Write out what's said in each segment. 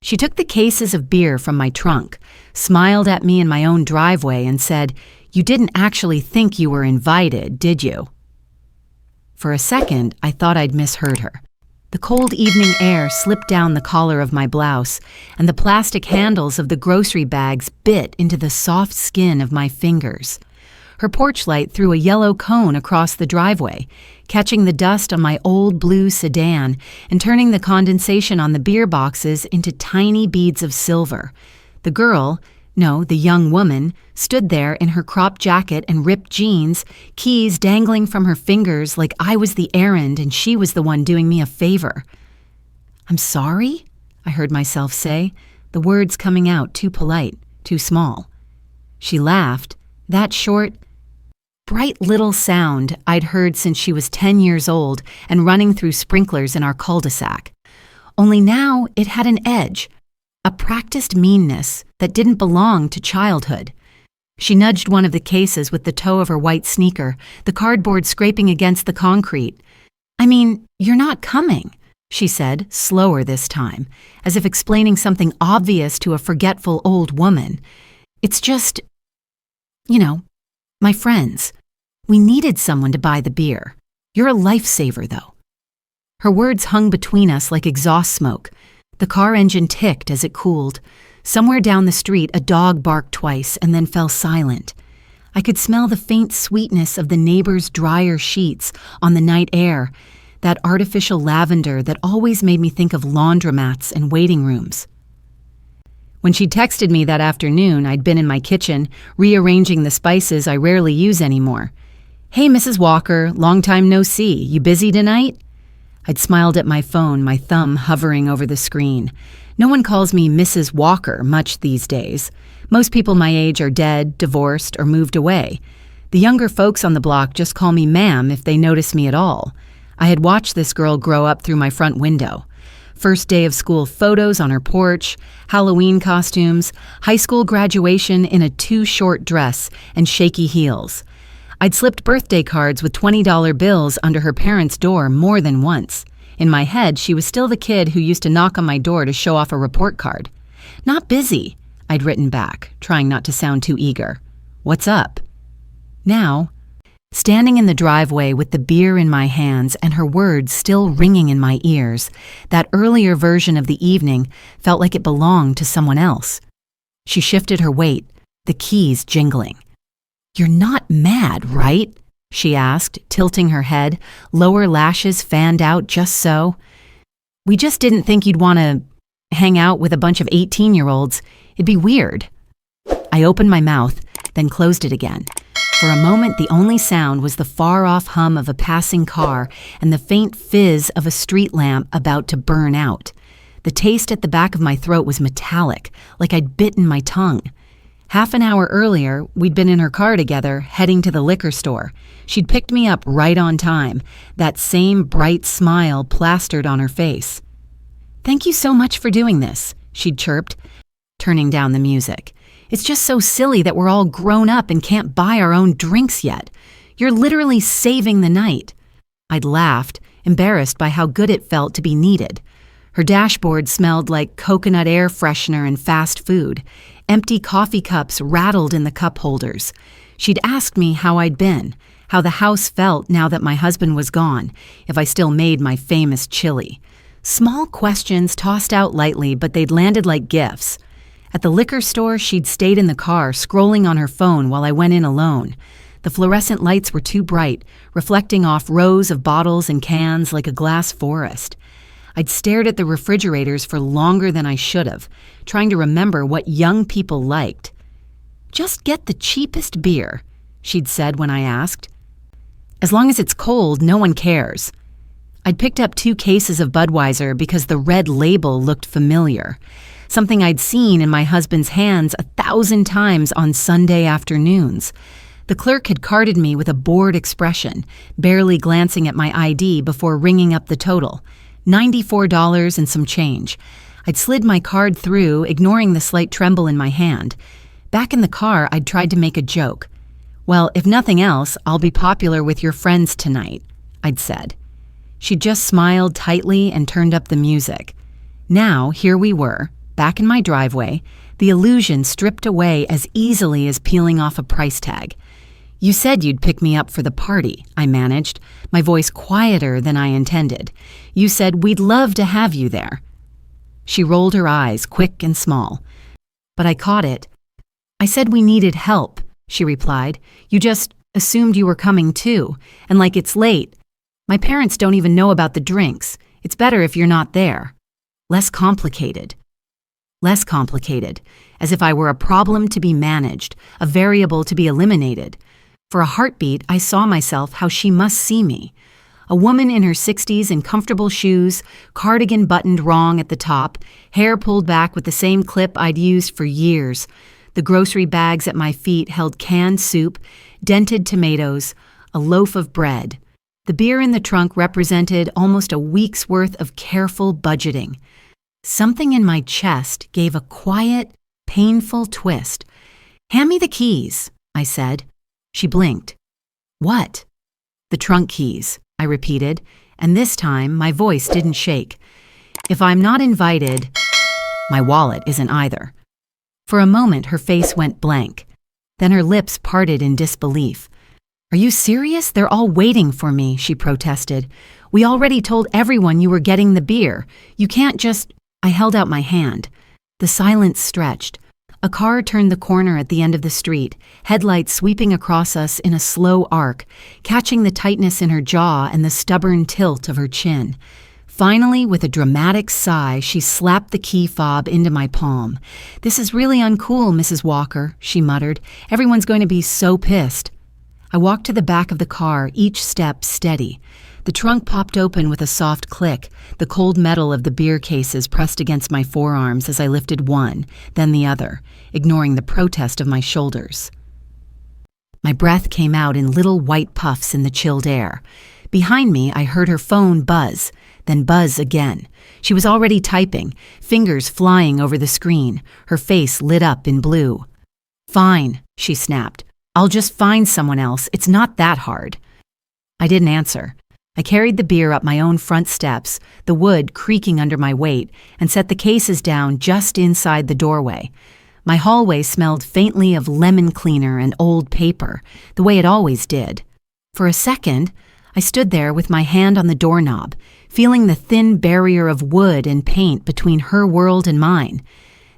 She took the cases of beer from my trunk, smiled at me in my own driveway, and said, "You didn't actually think you were invited, did you?" For a second, I thought I'd misheard her. The cold evening air slipped down the collar of my blouse, and the plastic handles of the grocery bags bit into the soft skin of my fingers. Her porch light threw a yellow cone across the driveway, catching the dust on my old blue sedan and turning the condensation on the beer boxes into tiny beads of silver. The young woman, stood there in her cropped jacket and ripped jeans, keys dangling from her fingers like I was the errand and she was the one doing me a favor. "I'm sorry?" I heard myself say, the words coming out too polite, too small. She laughed, that short, bright little sound I'd heard since she was 10 years old and running through sprinklers in our cul-de-sac. Only now it had an edge, a practiced meanness that didn't belong to childhood. She nudged one of the cases with the toe of her white sneaker, the cardboard scraping against the concrete. "I mean, you're not coming," she said, slower this time, as if explaining something obvious to a forgetful old woman. "It's just, my friends. We needed someone to buy the beer. You're a lifesaver, though." Her words hung between us like exhaust smoke. The car engine ticked as it cooled. Somewhere down the street, a dog barked twice and then fell silent. I could smell the faint sweetness of the neighbor's drier sheets on the night air, that artificial lavender that always made me think of laundromats and waiting rooms. When she texted me that afternoon, I'd been in my kitchen, rearranging the spices I rarely use anymore. "Hey, Mrs. Walker, long time no see. You busy tonight?" I'd smiled at my phone, my thumb hovering over the screen. No one calls me Mrs. Walker much these days. Most people my age are dead, divorced, or moved away. The younger folks on the block just call me ma'am if they notice me at all. I had watched this girl grow up through my front window. First day of school photos on her porch, Halloween costumes, high school graduation in a too-short dress and shaky heels. I'd slipped birthday cards with $20 bills under her parents' door more than once. In my head, she was still the kid who used to knock on my door to show off a report card. "Not busy," I'd written back, trying not to sound too eager. "What's up?" Now, standing in the driveway with the beer in my hands and her words still ringing in my ears, that earlier version of the evening felt like it belonged to someone else. She shifted her weight, the keys jingling. "You're not mad, right?" she asked, tilting her head, lower lashes fanned out just so. "We just didn't think you'd want to hang out with a bunch of 18-year-olds. It'd be weird." I opened my mouth, then closed it again. For a moment, the only sound was the far-off hum of a passing car and the faint fizz of a street lamp about to burn out. The taste at the back of my throat was metallic, like I'd bitten my tongue. Half an hour earlier, we'd been in her car together, heading to the liquor store. She'd picked me up right on time, that same bright smile plastered on her face. "Thank you so much for doing this," she'd chirped, turning down the music. "It's just so silly that we're all grown up and can't buy our own drinks yet. You're literally saving the night." I'd laughed, embarrassed by how good it felt to be needed. Her dashboard smelled like coconut air freshener and fast food. Empty coffee cups rattled in the cup holders. She'd asked me how I'd been, how the house felt now that my husband was gone, if I still made my famous chili. Small questions tossed out lightly, but they'd landed like gifts. At the liquor store, she'd stayed in the car, scrolling on her phone while I went in alone. The fluorescent lights were too bright, reflecting off rows of bottles and cans like a glass forest. I'd stared at the refrigerators for longer than I should have, trying to remember what young people liked. "Just get the cheapest beer," she'd said when I asked. "As long as it's cold, no one cares." I'd picked up 2 cases of Budweiser because the red label looked familiar, something I'd seen in my husband's hands 1,000 times on Sunday afternoons. The clerk had carded me with a bored expression, barely glancing at my ID before ringing up the total. $94 and some change. I'd slid my card through, ignoring the slight tremble in my hand. Back in the car, I'd tried to make a joke. "Well, if nothing else, I'll be popular with your friends tonight," I'd said. She just smiled tightly and turned up the music. Now, here we were, back in my driveway, the illusion stripped away as easily as peeling off a price tag. "You said you'd pick me up for the party," I managed, my voice quieter than I intended. "You said we'd love to have you there." She rolled her eyes, quick and small. But I caught it. "I said we needed help," she replied. "You just assumed you were coming too, and like it's late. My parents don't even know about the drinks. It's better if you're not there. Less complicated." Less complicated, as if I were a problem to be managed, a variable to be eliminated. For a heartbeat, I saw myself how she must see me. A woman in her 60s in comfortable shoes, cardigan buttoned wrong at the top, hair pulled back with the same clip I'd used for years. The grocery bags at my feet held canned soup, dented tomatoes, a loaf of bread. The beer in the trunk represented almost a week's worth of careful budgeting. Something in my chest gave a quiet, painful twist. "Hand me the keys," I said. She blinked. "What?" "The trunk keys," I repeated, and this time my voice didn't shake. "If I'm not invited, my wallet isn't either." For a moment her face went blank. Then her lips parted in disbelief. "Are you serious? They're all waiting for me," she protested. "We already told everyone you were getting the beer. You can't just—" I held out my hand. The silence stretched. A car turned the corner at the end of the street, headlights sweeping across us in a slow arc, catching the tightness in her jaw and the stubborn tilt of her chin. Finally, with a dramatic sigh, she slapped the key fob into my palm. "This is really uncool, Mrs. Walker," she muttered. "Everyone's going to be so pissed." I walked to the back of the car, each step steady. The trunk popped open with a soft click, the cold metal of the beer cases pressed against my forearms as I lifted one, then the other, ignoring the protest of my shoulders. My breath came out in little white puffs in the chilled air. Behind me, I heard her phone buzz, then buzz again. She was already typing, fingers flying over the screen, her face lit up in blue. "Fine," she snapped. "I'll just find someone else. It's not that hard." I didn't answer. I carried the beer up my own front steps, the wood creaking under my weight, and set the cases down just inside the doorway. My hallway smelled faintly of lemon cleaner and old paper, the way it always did. For a second, I stood there with my hand on the doorknob, feeling the thin barrier of wood and paint between her world and mine.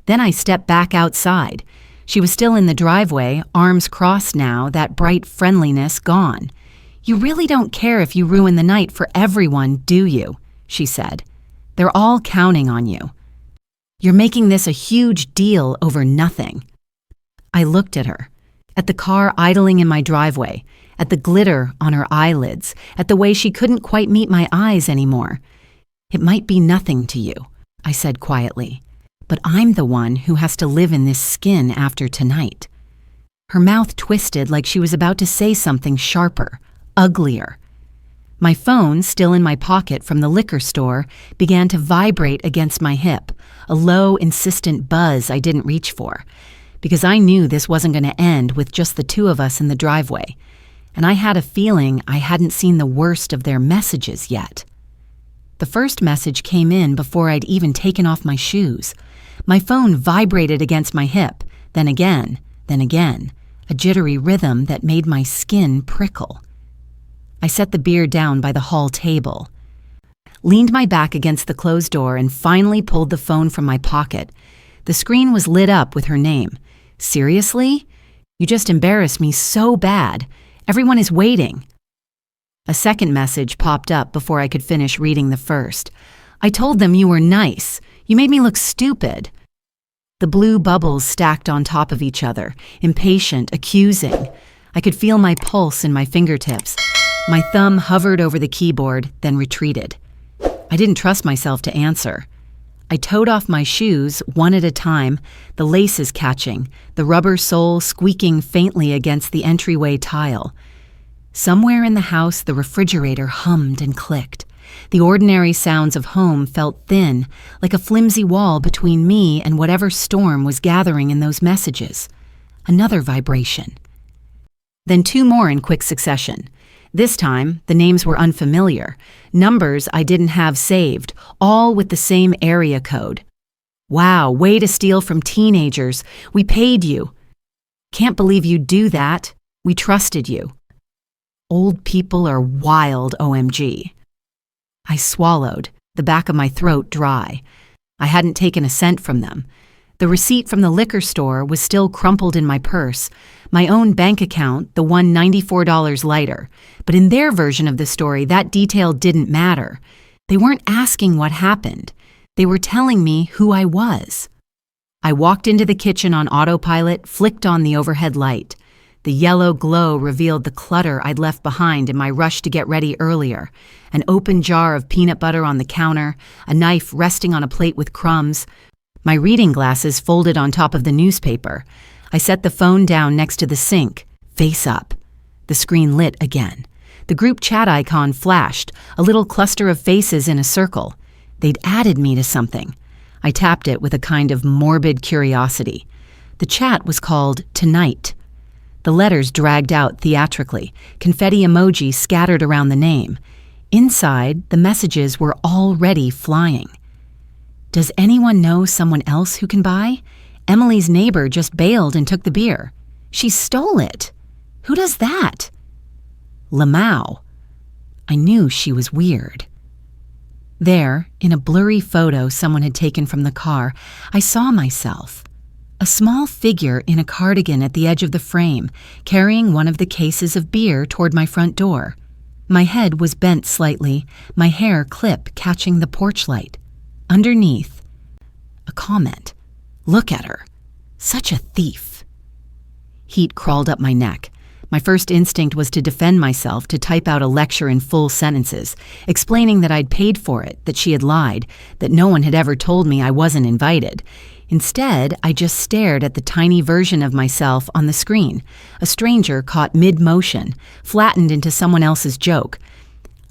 Then I stepped back outside. She was still in the driveway, arms crossed now, that bright friendliness gone. "You really don't care if you ruin the night for everyone, do you?" she said. "They're all counting on you. You're making this a huge deal over nothing." I looked at her, at the car idling in my driveway, at the glitter on her eyelids, at the way she couldn't quite meet my eyes anymore. "It might be nothing to you," I said quietly, "but I'm the one who has to live in this skin after tonight." Her mouth twisted like she was about to say something sharper, uglier. My phone, still in my pocket from the liquor store, began to vibrate against my hip, a low, insistent buzz I didn't reach for, because I knew this wasn't going to end with just the two of us in the driveway, and I had a feeling I hadn't seen the worst of their messages yet. The first message came in before I'd even taken off my shoes. My phone vibrated against my hip, then again, a jittery rhythm that made my skin prickle. I set the beer down by the hall table, leaned my back against the closed door, and finally pulled the phone from my pocket. The screen was lit up with her name. "Seriously? You just embarrassed me so bad. Everyone is waiting." A second message popped up before I could finish reading the first. "I told them you were nice. You made me look stupid." The blue bubbles stacked on top of each other, impatient, accusing. I could feel my pulse in my fingertips. My thumb hovered over the keyboard, then retreated. I didn't trust myself to answer. I toed off my shoes, one at a time, the laces catching, the rubber sole squeaking faintly against the entryway tile. Somewhere in the house, the refrigerator hummed and clicked. The ordinary sounds of home felt thin, like a flimsy wall between me and whatever storm was gathering in those messages. Another vibration. Then two more in quick succession. This time, the names were unfamiliar, numbers I didn't have saved, all with the same area code. Wow, way to steal from teenagers. We paid you. Can't believe you'd do that. We trusted you. Old people are wild, OMG. I swallowed, the back of my throat dry. I hadn't taken a cent from them. The receipt from the liquor store was still crumpled in my purse, my own bank account, the one $94 lighter. But in their version of the story, that detail didn't matter. They weren't asking what happened. They were telling me who I was. I walked into the kitchen on autopilot, flicked on the overhead light. The yellow glow revealed the clutter I'd left behind in my rush to get ready earlier. An open jar of peanut butter on the counter, a knife resting on a plate with crumbs, my reading glasses folded on top of the newspaper. I set the phone down next to the sink, face up. The screen lit again. The group chat icon flashed, a little cluster of faces in a circle. They'd added me to something. I tapped it with a kind of morbid curiosity. The chat was called Tonight. The letters dragged out theatrically, confetti emojis scattered around the name. Inside, the messages were already flying. Does anyone know someone else who can buy? Emily's neighbor just bailed and took the beer. She stole it. Who does that? Lamau. I knew she was weird. There, in a blurry photo someone had taken from the car, I saw myself. A small figure in a cardigan at the edge of the frame, carrying one of the cases of beer toward my front door. My head was bent slightly, my hair clip catching the porch light. Underneath, a comment. Look at her. Such a thief. Heat crawled up my neck. My first instinct was to defend myself, to type out a lecture in full sentences, explaining that I'd paid for it, that she had lied, that no one had ever told me I wasn't invited. Instead, I just stared at the tiny version of myself on the screen, a stranger caught mid-motion, flattened into someone else's joke.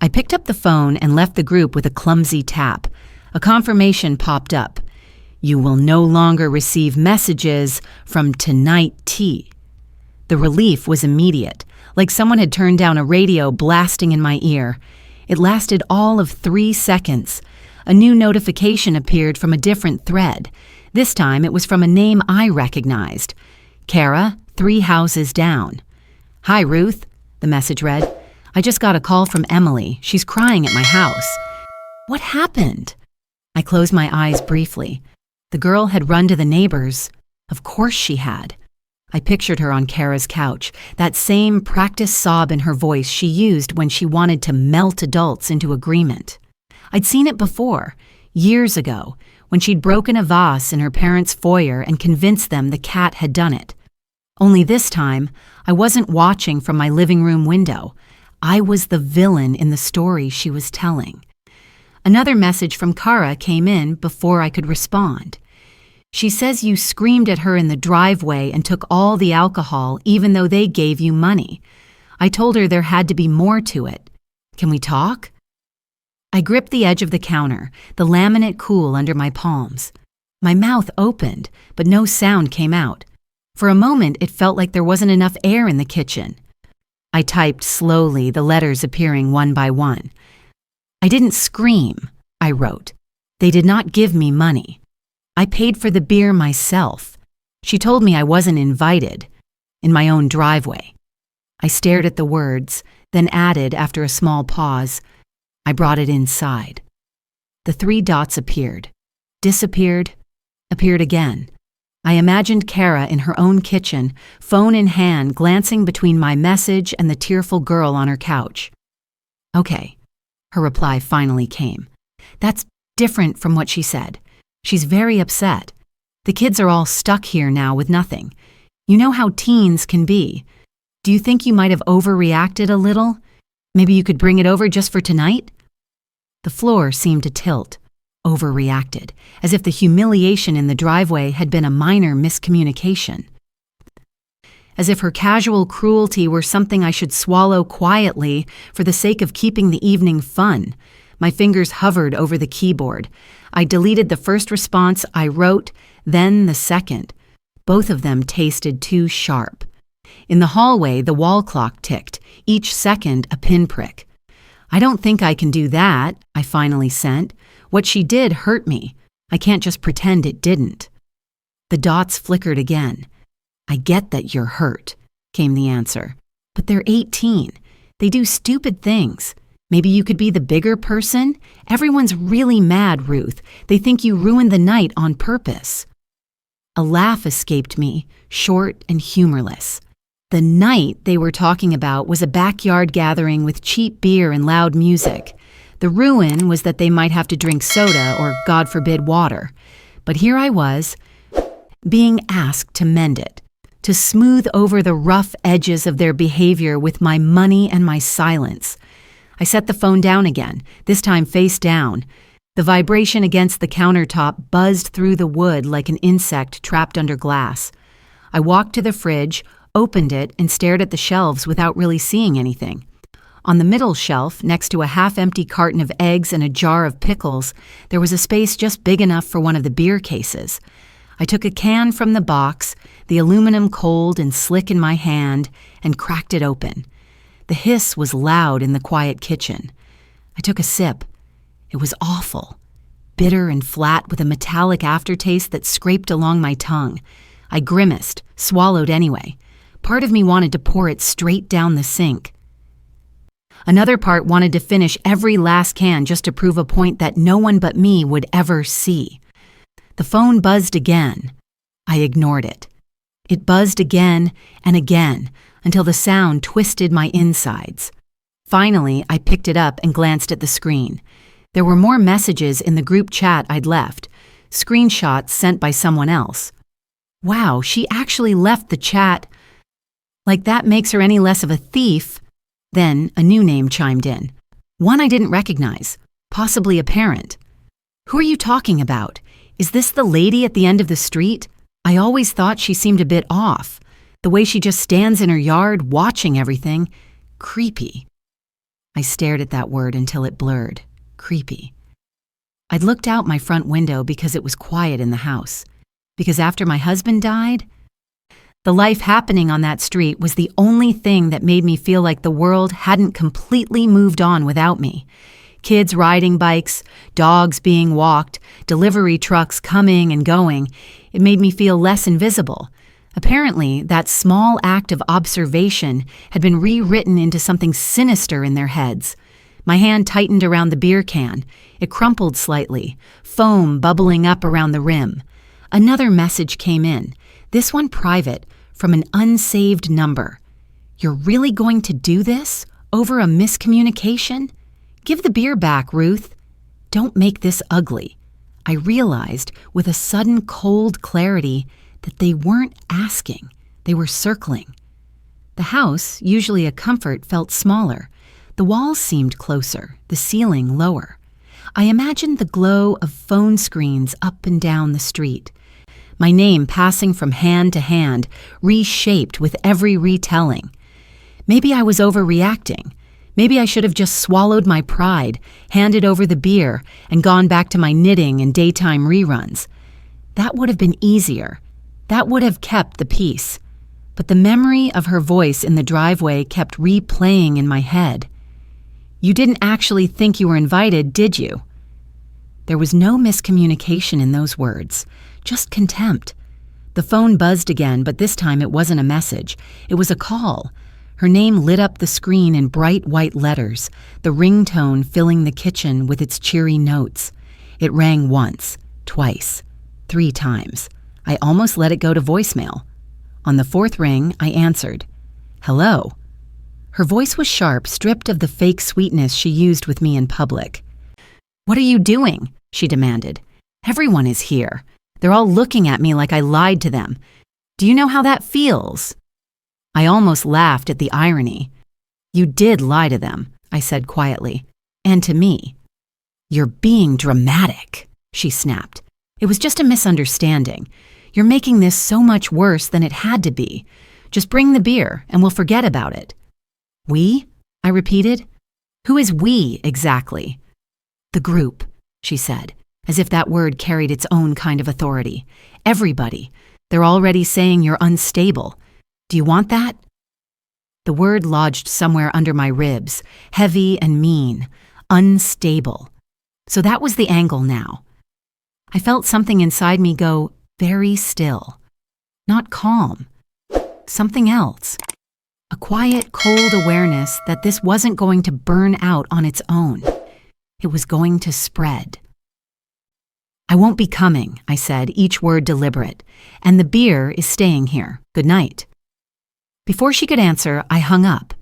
I picked up the phone and left the group with a clumsy tap. A confirmation popped up. You will no longer receive messages from Tonight Tea. The relief was immediate, like someone had turned down a radio blasting in my ear. It lasted all of 3 seconds. A new notification appeared from a different thread. This time it was from a name I recognized. Kara, 3 houses down. Hi, Ruth, the message read. I just got a call from Emily. She's crying at my house. What happened? I closed my eyes briefly. The girl had run to the neighbors. Of course she had. I pictured her on Kara's couch, that same practiced sob in her voice she used when she wanted to melt adults into agreement. I'd seen it before, years ago, when she'd broken a vase in her parents' foyer and convinced them the cat had done it. Only this time, I wasn't watching from my living room window. I was the villain in the story she was telling. Another message from Kara came in before I could respond. She says you screamed at her in the driveway and took all the alcohol even though they gave you money. I told her there had to be more to it. Can we talk? I gripped the edge of the counter, the laminate cool under my palms. My mouth opened, but no sound came out. For a moment, it felt like there wasn't enough air in the kitchen. I typed slowly, the letters appearing one by one. I didn't scream, I wrote. They did not give me money. I paid for the beer myself. She told me I wasn't invited. In my own driveway. I stared at the words, then added after a small pause, I brought it inside. The 3 dots appeared, disappeared, appeared again. I imagined Kara in her own kitchen, phone in hand, glancing between my message and the tearful girl on her couch. Okay, her reply finally came. That's different from what she said. She's very upset. The kids are all stuck here now with nothing. You know how teens can be. Do you think you might have overreacted a little? Maybe you could bring it over just for tonight? The floor seemed to tilt, overreacted, as if the humiliation in the driveway had been a minor miscommunication. As if her casual cruelty were something I should swallow quietly for the sake of keeping the evening fun. My fingers hovered over the keyboard. I deleted the first response I wrote, then the second. Both of them tasted too sharp. In the hallway, the wall clock ticked, each second a pinprick. I don't think I can do that, I finally sent. What she did hurt me. I can't just pretend it didn't. The dots flickered again. I get that you're hurt, came the answer. But they're 18. They do stupid things. Maybe you could be the bigger person? Everyone's really mad, Ruth. They think you ruined the night on purpose. A laugh escaped me, short and humorless. The night they were talking about was a backyard gathering with cheap beer and loud music. The ruin was that they might have to drink soda or, God forbid, water. But here I was, being asked to mend it, to smooth over the rough edges of their behavior with my money and my silence. I set the phone down again, this time face down. The vibration against the countertop buzzed through the wood like an insect trapped under glass. I walked to the fridge, opened it, and stared at the shelves without really seeing anything. On the middle shelf, next to a half-empty carton of eggs and a jar of pickles, there was a space just big enough for one of the beer cases. I took a can from the box, the aluminum cold and slick in my hand, and cracked it open. The hiss was loud in the quiet kitchen. I took a sip. It was awful. Bitter and flat with a metallic aftertaste that scraped along my tongue. I grimaced, swallowed anyway. Part of me wanted to pour it straight down the sink. Another part wanted to finish every last can just to prove a point that no one but me would ever see. The phone buzzed again. I ignored it. It buzzed again and again until the sound twisted my insides. Finally, I picked it up and glanced at the screen. There were more messages in the group chat I'd left, screenshots sent by someone else. Wow, she actually left the chat. Like that makes her any less of a thief. Then a new name chimed in. One I didn't recognize, possibly a parent. Who are you talking about? Is this the lady at the end of the street? I always thought she seemed a bit off. The way she just stands in her yard, watching everything. Creepy. I stared at that word until it blurred. Creepy. I'd looked out my front window because it was quiet in the house. Because after my husband died, the life happening on that street was the only thing that made me feel like the world hadn't completely moved on without me. Kids riding bikes, dogs being walked, delivery trucks coming and going. It made me feel less invisible. Apparently, that small act of observation had been rewritten into something sinister in their heads. My hand tightened around the beer can. It crumpled slightly, foam bubbling up around the rim. Another message came in, this one private, from an unsaved number. You're really going to do this? Over a miscommunication? Give the beer back, Ruth. Don't make this ugly. I realized, with a sudden cold clarity, that they weren't asking. They were circling. The house, usually a comfort, felt smaller. The walls seemed closer, the ceiling lower. I imagined the glow of phone screens up and down the street. My name passing from hand to hand, reshaped with every retelling. Maybe I was overreacting. Maybe I should have just swallowed my pride, handed over the beer, and gone back to my knitting and daytime reruns. That would have been easier. That would have kept the peace. But the memory of her voice in the driveway kept replaying in my head. You didn't actually think you were invited, did you? There was no miscommunication in those words, just contempt. The phone buzzed again, but this time it wasn't a message. It was a call. Her name lit up the screen in bright white letters, the ringtone filling the kitchen with its cheery notes. It rang once, twice, 3 times. I almost let it go to voicemail. On the 4th ring, I answered. Hello. Her voice was sharp, stripped of the fake sweetness she used with me in public. What are you doing? She demanded. Everyone is here. They're all looking at me like I lied to them. Do you know how that feels? I almost laughed at the irony. You did lie to them, I said quietly, and to me. You're being dramatic, she snapped. It was just a misunderstanding. You're making this so much worse than it had to be. Just bring the beer and we'll forget about it. We? I repeated. Who is we exactly? The group, she said, as if that word carried its own kind of authority. Everybody. They're already saying you're unstable. Do you want that? The word lodged somewhere under my ribs, heavy and mean, unstable. So that was the angle now. I felt something inside me go very still. Not calm. Something else. A quiet, cold awareness that this wasn't going to burn out on its own. It was going to spread. "I won't be coming," I said, each word deliberate. "And the beer is staying here. Good night." Before she could answer, I hung up.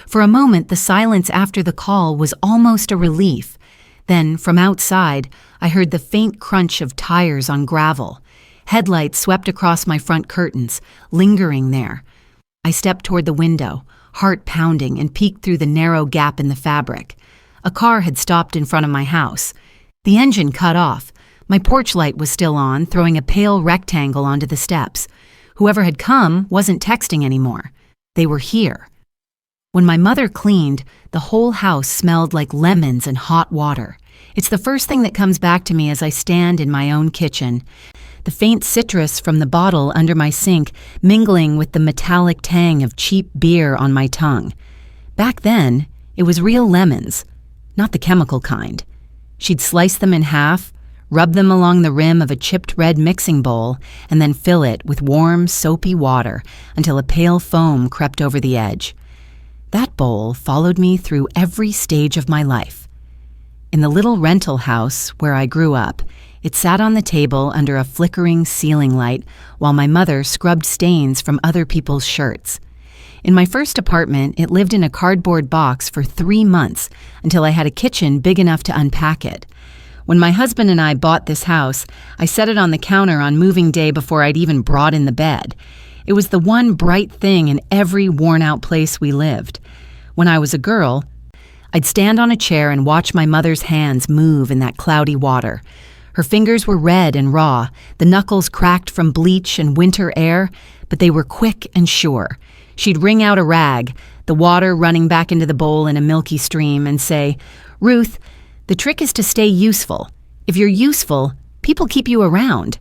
For a moment, the silence after the call was almost a relief. Then, from outside, I heard the faint crunch of tires on gravel. Headlights swept across my front curtains, lingering there. I stepped toward the window, heart pounding, and peeked through the narrow gap in the fabric. A car had stopped in front of my house. The engine cut off. My porch light was still on, throwing a pale rectangle onto the steps. Whoever had come wasn't texting anymore. They were here. When my mother cleaned, the whole house smelled like lemons and hot water. It's the first thing that comes back to me as I stand in my own kitchen. The faint citrus from the bottle under my sink mingling with the metallic tang of cheap beer on my tongue. Back then, it was real lemons, not the chemical kind. She'd slice them in half, rub them along the rim of a chipped red mixing bowl, and then fill it with warm, soapy water until a pale foam crept over the edge. That bowl followed me through every stage of my life. In the little rental house where I grew up, it sat on the table under a flickering ceiling light while my mother scrubbed stains from other people's shirts. In my first apartment, it lived in a cardboard box for 3 months until I had a kitchen big enough to unpack it. When my husband and I bought this house, I set it on the counter on moving day before I'd even brought in the bed. It was the one bright thing in every worn-out place we lived. When I was a girl, I'd stand on a chair and watch my mother's hands move in that cloudy water. Her fingers were red and raw, the knuckles cracked from bleach and winter air, but they were quick and sure. She'd wring out a rag, the water running back into the bowl in a milky stream, and say, "Ruth, the trick is to stay useful. If you're useful, people keep you around."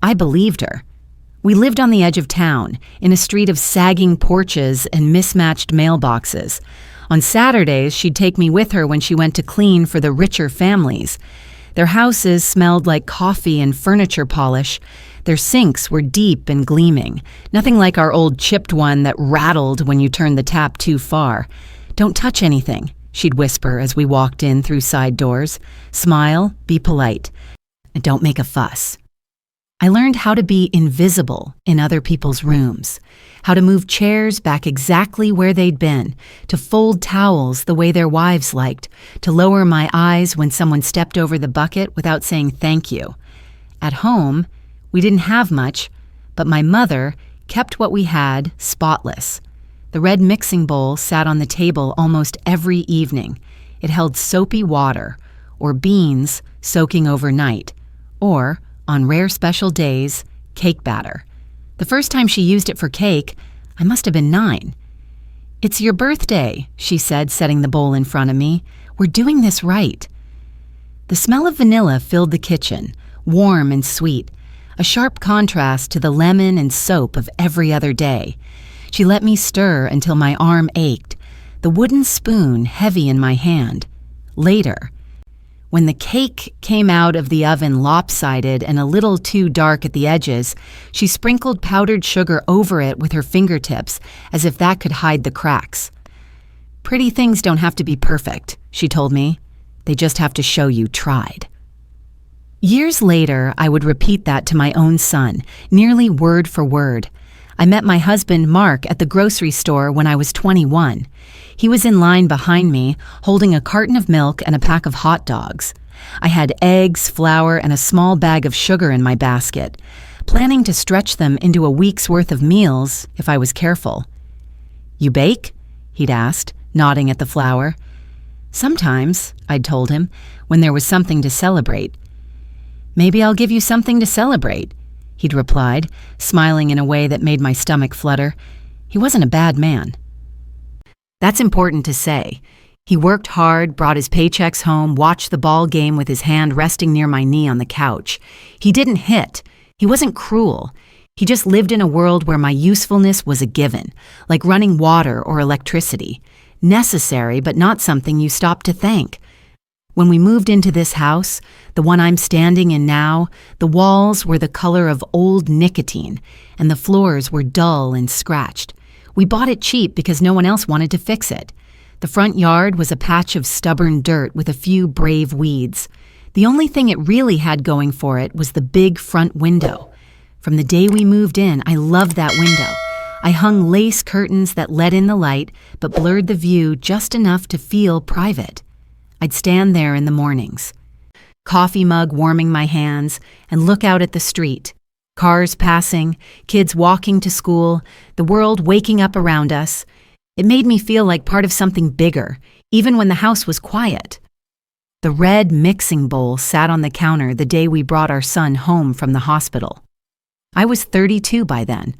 I believed her. We lived on the edge of town, in a street of sagging porches and mismatched mailboxes. On Saturdays, she'd take me with her when she went to clean for the richer families. Their houses smelled like coffee and furniture polish. Their sinks were deep and gleaming, nothing like our old chipped one that rattled when you turned the tap too far. "Don't touch anything," she'd whisper as we walked in through side doors. "Smile, be polite, and don't make a fuss." I learned how to be invisible in other people's rooms, how to move chairs back exactly where they'd been, to fold towels the way their wives liked, to lower my eyes when someone stepped over the bucket without saying thank you. At home, we didn't have much, but my mother kept what we had spotless. The red mixing bowl sat on the table almost every evening. It held soapy water, or beans soaking overnight, or, on rare special days, cake batter. The first time she used it for cake, I must have been 9. "It's your birthday," she said, setting the bowl in front of me. "We're doing this right." The smell of vanilla filled the kitchen, warm and sweet, a sharp contrast to the lemon and soap of every other day. She let me stir until my arm ached, the wooden spoon heavy in my hand. Later, when the cake came out of the oven lopsided and a little too dark at the edges, she sprinkled powdered sugar over it with her fingertips, as if that could hide the cracks. "Pretty things don't have to be perfect," she told me. "They just have to show you tried." Years later, I would repeat that to my own son, nearly word for word. I met my husband, Mark, at the grocery store when I was 21. He was in line behind me, holding a carton of milk and a pack of hot dogs. I had eggs, flour, and a small bag of sugar in my basket, planning to stretch them into a week's worth of meals if I was careful. "You bake?" he'd asked, nodding at the flour. "Sometimes," I'd told him, when there was something to celebrate. "Maybe I'll give you something to celebrate," he'd replied, smiling in a way that made my stomach flutter. He wasn't a bad man. That's important to say. He worked hard, brought his paychecks home, watched the ball game with his hand resting near my knee on the couch. He didn't hit. He wasn't cruel. He just lived in a world where my usefulness was a given, like running water or electricity. Necessary, but not something you stop to thank. When we moved into this house, the one I'm standing in now, the walls were the color of old nicotine, and the floors were dull and scratched. We bought it cheap because no one else wanted to fix it. The front yard was a patch of stubborn dirt with a few brave weeds. The only thing it really had going for it was the big front window. From the day we moved in, I loved that window. I hung lace curtains that let in the light, but blurred the view just enough to feel private. I'd stand there in the mornings, coffee mug warming my hands, and look out at the street. Cars passing, kids walking to school, the world waking up around us. It made me feel like part of something bigger, even when the house was quiet. The red mixing bowl sat on the counter the day we brought our son home from the hospital. I was 32 by then,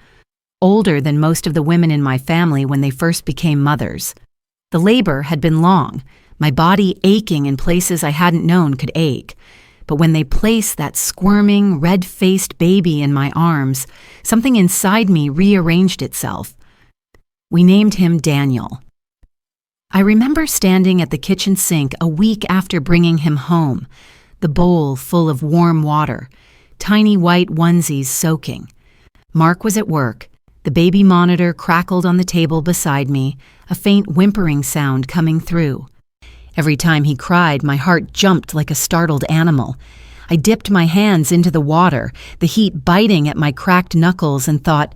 older than most of the women in my family when they first became mothers. The labor had been long, my body aching in places I hadn't known could ache. But when they placed that squirming, red-faced baby in my arms, something inside me rearranged itself. We named him Daniel. I remember standing at the kitchen sink a week after bringing him home, the bowl full of warm water, tiny white onesies soaking. Mark was at work. The baby monitor crackled on the table beside me, a faint whimpering sound coming through. Every time he cried, my heart jumped like a startled animal. I dipped my hands into the water, the heat biting at my cracked knuckles, and thought,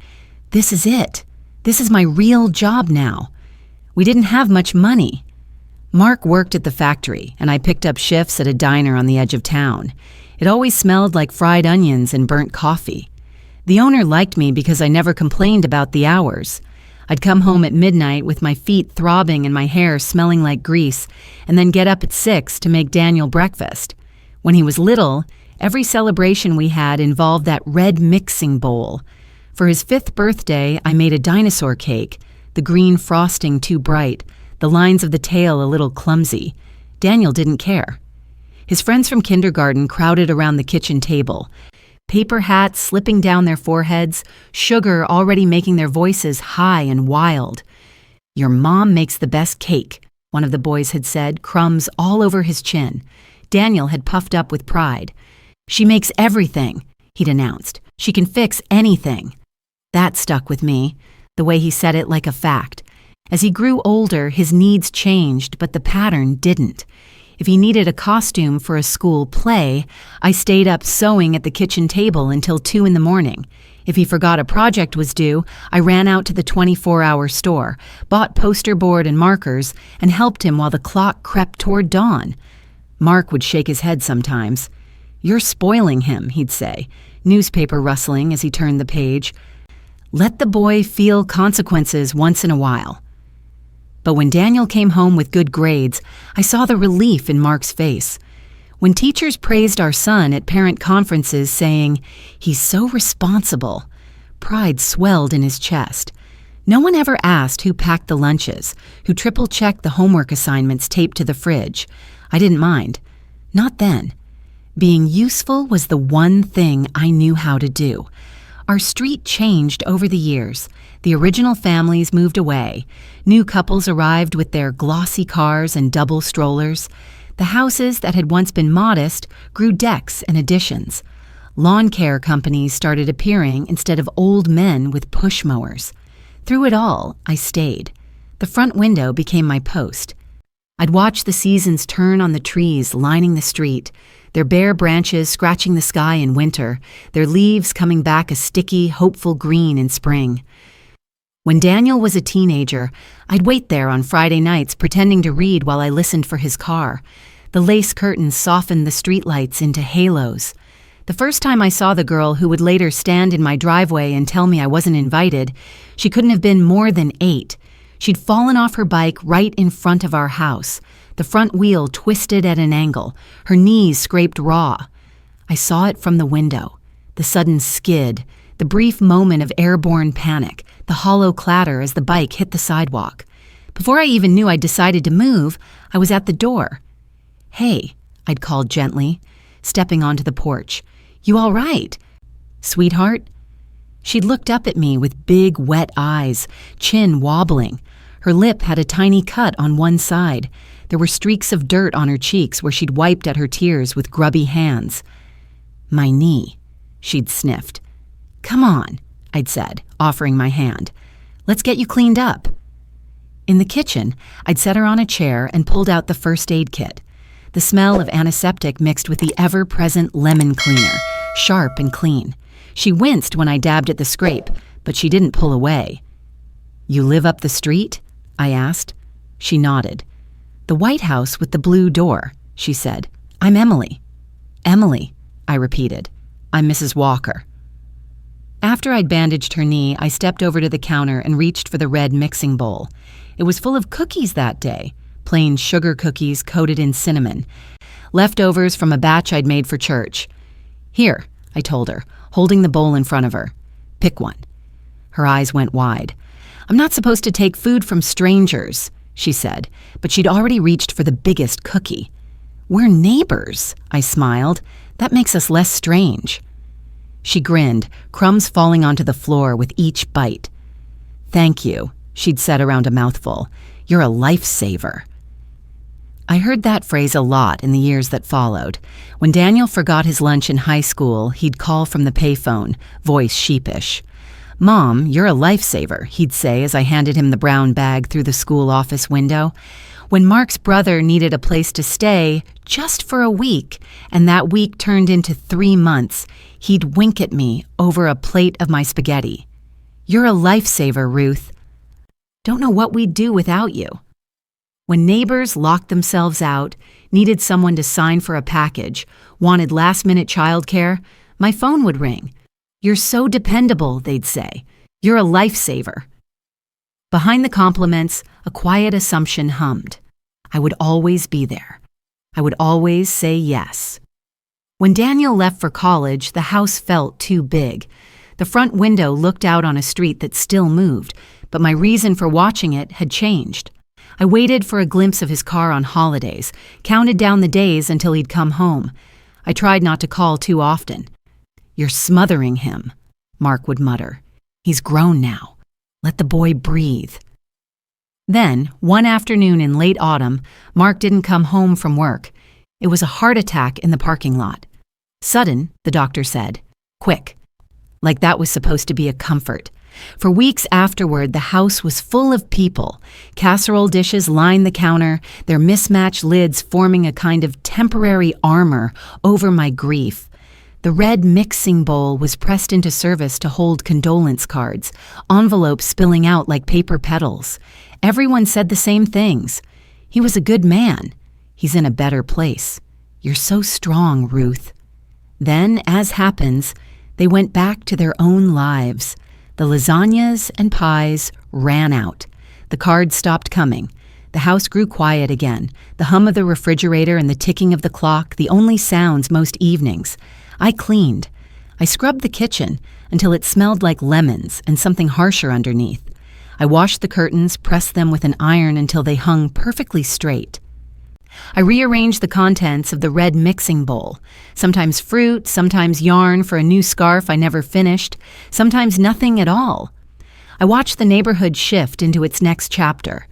this is it. This is my real job now. We didn't have much money. Mark worked at the factory, and I picked up shifts at a diner on the edge of town. It always smelled like fried onions and burnt coffee. The owner liked me because I never complained about the hours. I'd come home at midnight with my feet throbbing and my hair smelling like grease, and then get up at 6 to make Daniel breakfast. When he was little, every celebration we had involved that red mixing bowl. For his 5th birthday, I made a dinosaur cake, the green frosting too bright, the lines of the tail a little clumsy. Daniel didn't care. His friends from kindergarten crowded around the kitchen table, paper hats slipping down their foreheads, sugar already making their voices high and wild. "Your mom makes the best cake," one of the boys had said, crumbs all over his chin. Daniel had puffed up with pride. "She makes everything," he'd announced. "She can fix anything." That stuck with me, the way he said it like a fact. As he grew older, his needs changed, but the pattern didn't. If he needed a costume for a school play, I stayed up sewing at the kitchen table until 2 in the morning. If he forgot a project was due, I ran out to the 24-hour store, bought poster board and markers, and helped him while the clock crept toward dawn. Mark would shake his head sometimes. "You're spoiling him," he'd say, newspaper rustling as he turned the page. Let the boy feel consequences once in a while. But when Daniel came home with good grades, I saw the relief in Mark's face. When teachers praised our son at parent conferences saying, "He's so responsible," pride swelled in his chest. No one ever asked who packed the lunches, who triple-checked the homework assignments taped to the fridge. I didn't mind. Not then. Being useful was the one thing I knew how to do. Our street changed over the years. The original families moved away. New couples arrived with their glossy cars and double strollers. The houses that had once been modest grew decks and additions. Lawn care companies started appearing instead of old men with push mowers. Through it all, I stayed. The front window became my post. I'd watch the seasons turn on the trees lining the street, their bare branches scratching the sky in winter, their leaves coming back a sticky, hopeful green in spring. When Daniel was a teenager, I'd wait there on Friday nights pretending to read while I listened for his car. The lace curtains softened the streetlights into halos. The first time I saw the girl who would later stand in my driveway and tell me I wasn't invited, she couldn't have been more than 8. She'd fallen off her bike right in front of our house. The front wheel twisted at an angle. Her knees scraped raw. I saw it from the window. The sudden skid, the brief moment of airborne panic, the hollow clatter as the bike hit the sidewalk. Before I even knew I'd decided to move, I was at the door. "Hey," I'd called gently, stepping onto the porch. "You all right? Sweetheart?" She'd looked up at me with big, wet eyes, chin wobbling. Her lip had a tiny cut on one side. There were streaks of dirt on her cheeks where she'd wiped at her tears with grubby hands. "My knee," she'd sniffed. "Come on," I'd said, offering my hand. "Let's get you cleaned up." In the kitchen, I'd set her on a chair and pulled out the first aid kit. The smell of antiseptic mixed with the ever-present lemon cleaner, sharp and clean. She winced when I dabbed at the scrape, but she didn't pull away. "You live up the street?" I asked. She nodded. "The White House with the blue door," she said. "I'm Emily." "Emily," I repeated. "I'm Mrs. Walker." After I'd bandaged her knee, I stepped over to the counter and reached for the red mixing bowl. It was full of cookies that day, plain sugar cookies coated in cinnamon, leftovers from a batch I'd made for church. "Here," I told her, holding the bowl in front of her. "Pick one." Her eyes went wide. "I'm not supposed to take food from strangers," she said, but she'd already reached for the biggest cookie. "We're neighbors," I smiled. "That makes us less strange." She grinned, crumbs falling onto the floor with each bite. "Thank you," she'd said around a mouthful. "You're a lifesaver." I heard that phrase a lot in the years that followed. When Daniel forgot his lunch in high school, he'd call from the payphone, voice sheepish. "Mom, you're a lifesaver," he'd say as I handed him the brown bag through the school office window. When Mark's brother needed a place to stay, just for a week, and that week turned into 3 months, he'd wink at me over a plate of my spaghetti. "You're a lifesaver, Ruth. Don't know what we'd do without you." When neighbors locked themselves out, needed someone to sign for a package, wanted last-minute childcare, my phone would ring. "You're so dependable," they'd say. "You're a lifesaver." Behind the compliments, a quiet assumption hummed. I would always be there. I would always say yes. When Daniel left for college, the house felt too big. The front window looked out on a street that still moved, but my reason for watching it had changed. I waited for a glimpse of his car on holidays, counted down the days until he'd come home. I tried not to call too often. "You're smothering him," Mark would mutter. "He's grown now. Let the boy breathe." Then, one afternoon in late autumn, Mark didn't come home from work. It was a heart attack in the parking lot. Sudden, the doctor said. Quick. Like that was supposed to be a comfort. For weeks afterward, the house was full of people. Casserole dishes lined the counter, their mismatched lids forming a kind of temporary armor over my grief. The red mixing bowl was pressed into service to hold condolence cards, envelopes spilling out like paper petals. Everyone said the same things. He was a good man. He's in a better place. You're so strong, Ruth. Then, as happens, they went back to their own lives. The lasagnas and pies ran out. The cards stopped coming. The house grew quiet again, the hum of the refrigerator and the ticking of the clock, the only sounds most evenings. I cleaned. I scrubbed the kitchen until it smelled like lemons and something harsher underneath. I washed the curtains, pressed them with an iron until they hung perfectly straight. I rearranged the contents of the red mixing bowl, sometimes fruit, sometimes yarn for a new scarf I never finished, sometimes nothing at all. I watched the neighborhood shift into its next chapter.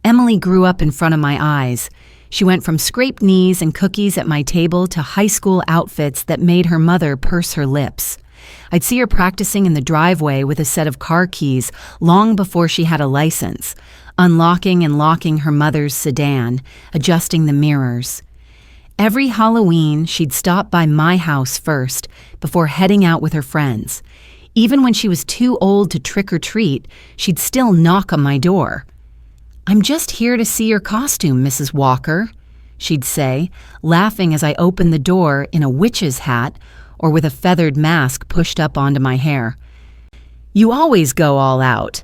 Emily grew up in front of my eyes. She went from scraped knees and cookies at my table to high school outfits that made her mother purse her lips. I'd see her practicing in the driveway with a set of car keys long before she had a license, unlocking and locking her mother's sedan, adjusting the mirrors. Every Halloween, she'd stop by my house first before heading out with her friends. Even when she was too old to trick or treat, she'd still knock on my door. "I'm just here to see your costume, Mrs. Walker," she'd say, laughing as I opened the door in a witch's hat or with a feathered mask pushed up onto my hair. "You always go all out."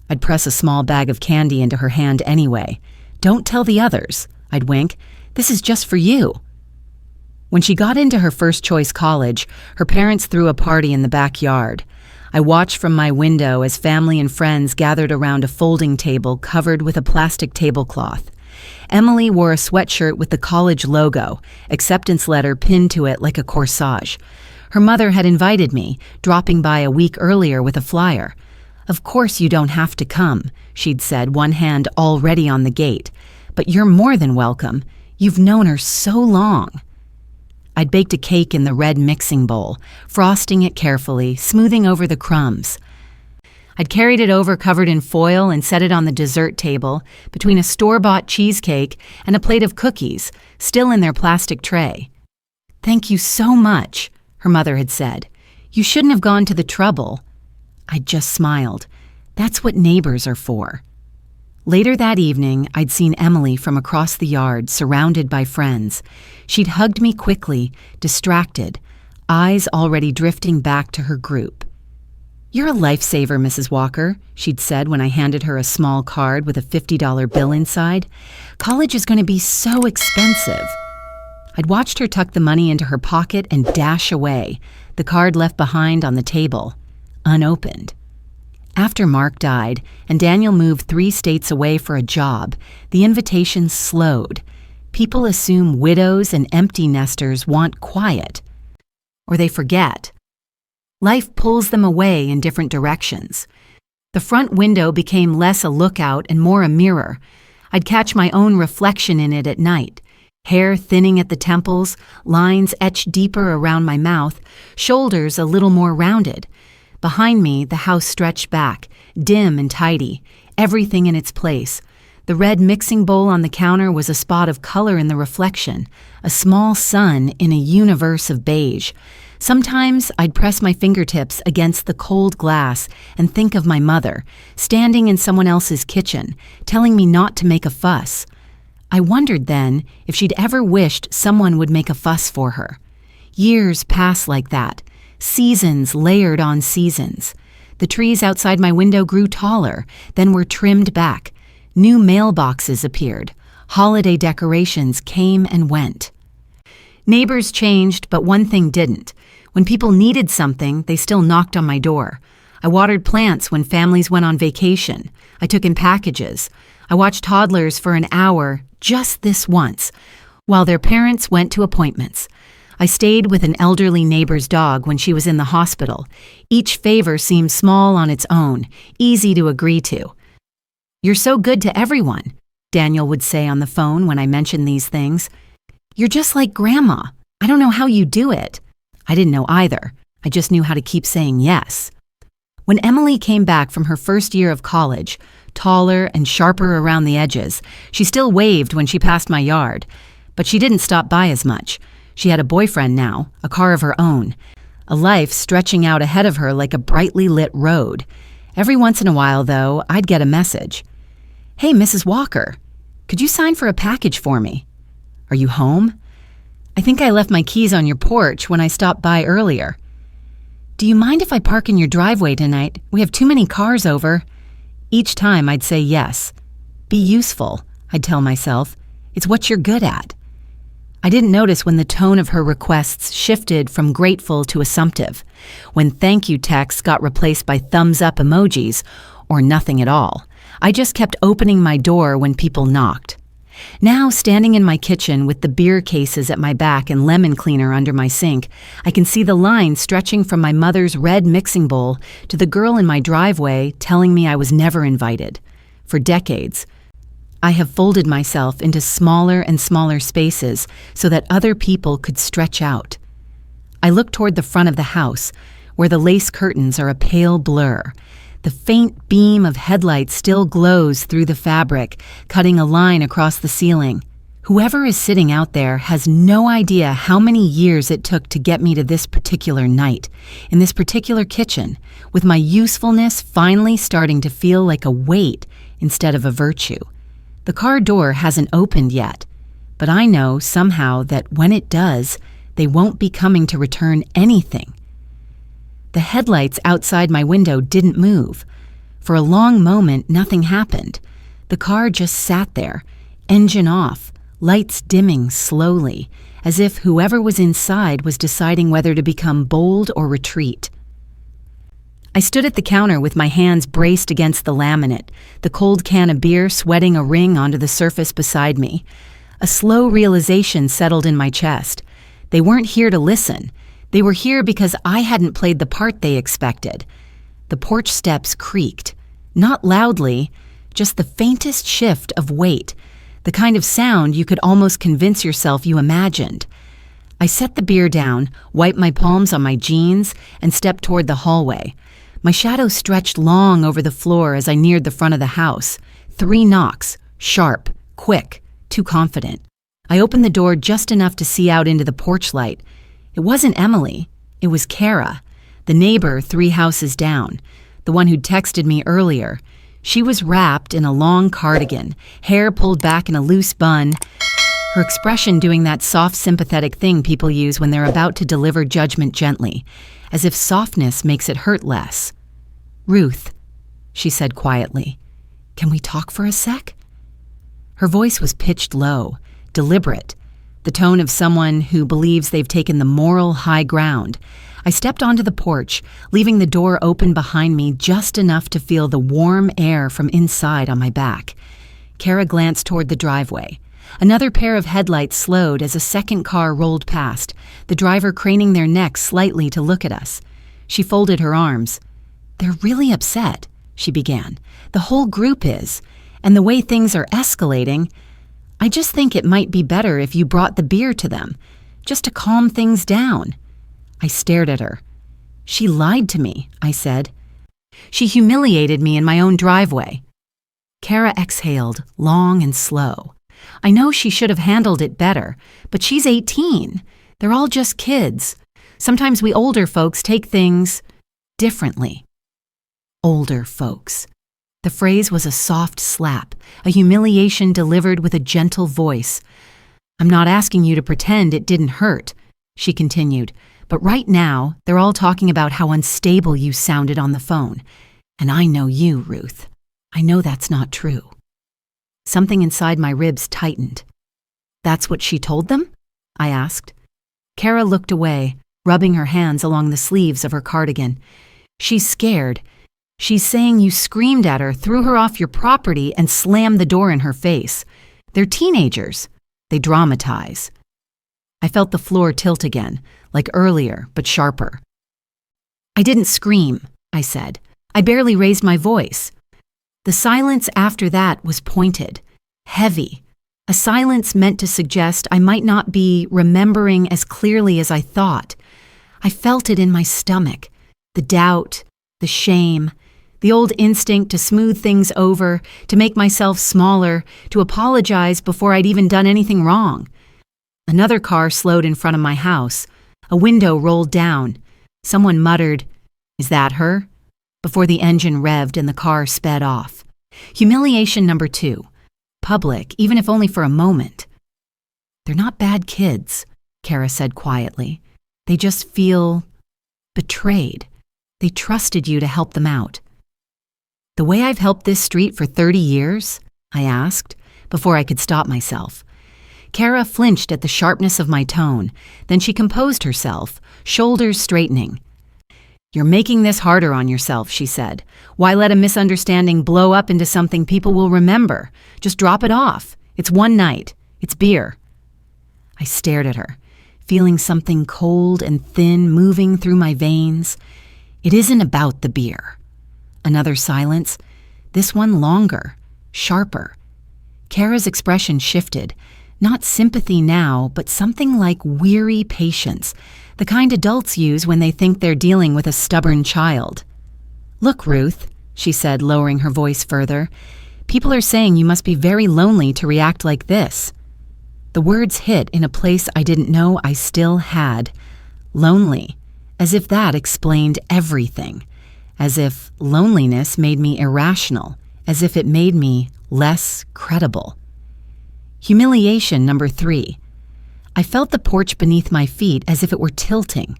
I'd press a small bag of candy into her hand anyway. "Don't tell the others," I'd wink. "This is just for you." When she got into her first-choice college, her parents threw a party in the backyard. I watched from my window as family and friends gathered around a folding table covered with a plastic tablecloth. Emily wore a sweatshirt with the college logo, acceptance letter pinned to it like a corsage. Her mother had invited me, dropping by a week earlier with a flyer. "Of course you don't have to come," she'd said, one hand already on the gate. "But you're more than welcome. You've known her so long." I'd baked a cake in the red mixing bowl, frosting it carefully, smoothing over the crumbs. I'd carried it over covered in foil and set it on the dessert table between a store-bought cheesecake and a plate of cookies, still in their plastic tray. "Thank you so much," her mother had said. "You shouldn't have gone to the trouble." I'd just smiled. That's what neighbors are for. Later that evening, I'd seen Emily from across the yard, surrounded by friends. She'd hugged me quickly, distracted, eyes already drifting back to her group. "You're a lifesaver, Mrs. Walker," she'd said when I handed her a small card with a $50 bill inside. "College is going to be so expensive." I'd watched her tuck the money into her pocket and dash away, the card left behind on the table, unopened. After Mark died and Daniel moved 3 states away for a job, the invitations slowed. People assume widows and empty nesters want quiet. Or they forget. Life pulls them away in different directions. The front window became less a lookout and more a mirror. I'd catch my own reflection in it at night. Hair thinning at the temples, lines etched deeper around my mouth, shoulders a little more rounded. Behind me, the house stretched back, dim and tidy, everything in its place. The red mixing bowl on the counter was a spot of color in the reflection, a small sun in a universe of beige. Sometimes I'd press my fingertips against the cold glass and think of my mother, standing in someone else's kitchen, telling me not to make a fuss. I wondered then if she'd ever wished someone would make a fuss for her. Years passed like that, seasons layered on seasons. The trees outside my window grew taller, then were trimmed back. New mailboxes appeared. Holiday decorations came and went. Neighbors changed, but one thing didn't. When people needed something, they still knocked on my door. I watered plants when families went on vacation. I took in packages. I watched toddlers for an hour, just this once, while their parents went to appointments. I stayed with an elderly neighbor's dog when she was in the hospital. Each favor seemed small on its own, easy to agree to. "You're so good to everyone," Daniel would say on the phone when I mentioned these things. "You're just like Grandma. I don't know how you do it." I didn't know either. I just knew how to keep saying yes. When Emily came back from her first year of college, taller and sharper around the edges, she still waved when she passed my yard. But she didn't stop by as much. She had a boyfriend now, a car of her own, a life stretching out ahead of her like a brightly lit road. Every once in a while, though, I'd get a message. "Hey, Mrs. Walker, could you sign for a package for me? Are you home? I think I left my keys on your porch when I stopped by earlier. Do you mind if I park in your driveway tonight? We have too many cars over." Each time I'd say yes. "Be useful," I'd tell myself. "It's what you're good at." I didn't notice when the tone of her requests shifted from grateful to assumptive, when thank you texts got replaced by thumbs up emojis, or nothing at all. I just kept opening my door when people knocked. Now, standing in my kitchen with the beer cases at my back and lemon cleaner under my sink, I can see the line stretching from my mother's red mixing bowl to the girl in my driveway telling me I was never invited. For decades, I have folded myself into smaller and smaller spaces so that other people could stretch out. I look toward the front of the house, where the lace curtains are a pale blur. The faint beam of headlights still glows through the fabric, cutting a line across the ceiling. Whoever is sitting out there has no idea how many years it took to get me to this particular night, in this particular kitchen, with my usefulness finally starting to feel like a weight instead of a virtue. The car door hasn't opened yet, but I know somehow that when it does, they won't be coming to return anything. The headlights outside my window didn't move. For a long moment, nothing happened. The car just sat there, engine off, lights dimming slowly, as if whoever was inside was deciding whether to become bold or retreat. I stood at the counter with my hands braced against the laminate, the cold can of beer sweating a ring onto the surface beside me. A slow realization settled in my chest. They weren't here to listen. They were here because I hadn't played the part they expected. The porch steps creaked. Not loudly, just the faintest shift of weight, the kind of sound you could almost convince yourself you imagined. I set the beer down, wiped my palms on my jeans, and stepped toward the hallway. My shadow stretched long over the floor as I neared the front of the house. 3 knocks, sharp, quick, too confident. I opened the door just enough to see out into the porch light. It wasn't Emily, it was Kara, the neighbor 3 houses down, the one who'd texted me earlier. She was wrapped in a long cardigan, hair pulled back in a loose bun, her expression doing that soft, sympathetic thing people use when they're about to deliver judgment gently, as if softness makes it hurt less. "Ruth," she said quietly, "can we talk for a sec?" Her voice was pitched low, deliberate, the tone of someone who believes they've taken the moral high ground. I stepped onto the porch, leaving the door open behind me just enough to feel the warm air from inside on my back. Kara glanced toward the driveway. Another pair of headlights slowed as a second car rolled past, the driver craning their necks slightly to look at us. She folded her arms. "They're really upset," she began. "The whole group is. And the way things are escalating, I just think it might be better if you brought the beer to them, just to calm things down." I stared at her. "She lied to me," I said. "She humiliated me in my own driveway." Kara exhaled, long and slow. "I know she should have handled it better, but she's 18. They're all just kids. Sometimes we older folks take things differently." Older folks. The phrase was a soft slap, a humiliation delivered with a gentle voice. "I'm not asking you to pretend it didn't hurt," she continued, "but right now they're all talking about how unstable you sounded on the phone. And I know you, Ruth. I know that's not true." Something inside my ribs tightened. "That's what she told them?" I asked. Kara looked away, rubbing her hands along the sleeves of her cardigan. "She's scared. She's saying you screamed at her, threw her off your property, and slammed the door in her face. They're teenagers. They dramatize." I felt the floor tilt again, like earlier, but sharper. "I didn't scream," I said. "I barely raised my voice." The silence after that was pointed, heavy, a silence meant to suggest I might not be remembering as clearly as I thought. I felt it in my stomach, the doubt, the shame, the old instinct to smooth things over, to make myself smaller, to apologize before I'd even done anything wrong. Another car slowed in front of my house. A window rolled down. Someone muttered, "Is that her?" before the engine revved and the car sped off. Humiliation number 2. Public, even if only for a moment. "They're not bad kids," Kara said quietly. "They just feel betrayed. They trusted you to help them out." "The way I've helped this street for 30 years?" I asked, before I could stop myself. Kara flinched at the sharpness of my tone. Then she composed herself, shoulders straightening. "You're making this harder on yourself," she said. "Why let a misunderstanding blow up into something people will remember? Just drop it off. It's one night. It's beer." I stared at her, feeling something cold and thin moving through my veins. "It isn't about the beer." Another silence, this one longer, sharper. Kara's expression shifted. Not sympathy now, but something like weary patience, the kind adults use when they think they're dealing with a stubborn child. "Look, Ruth," she said, lowering her voice further, "people are saying you must be very lonely to react like this." The words hit in a place I didn't know I still had. Lonely, as if that explained everything, as if loneliness made me irrational, as if it made me less credible. Humiliation number 3. I felt the porch beneath my feet as if it were tilting.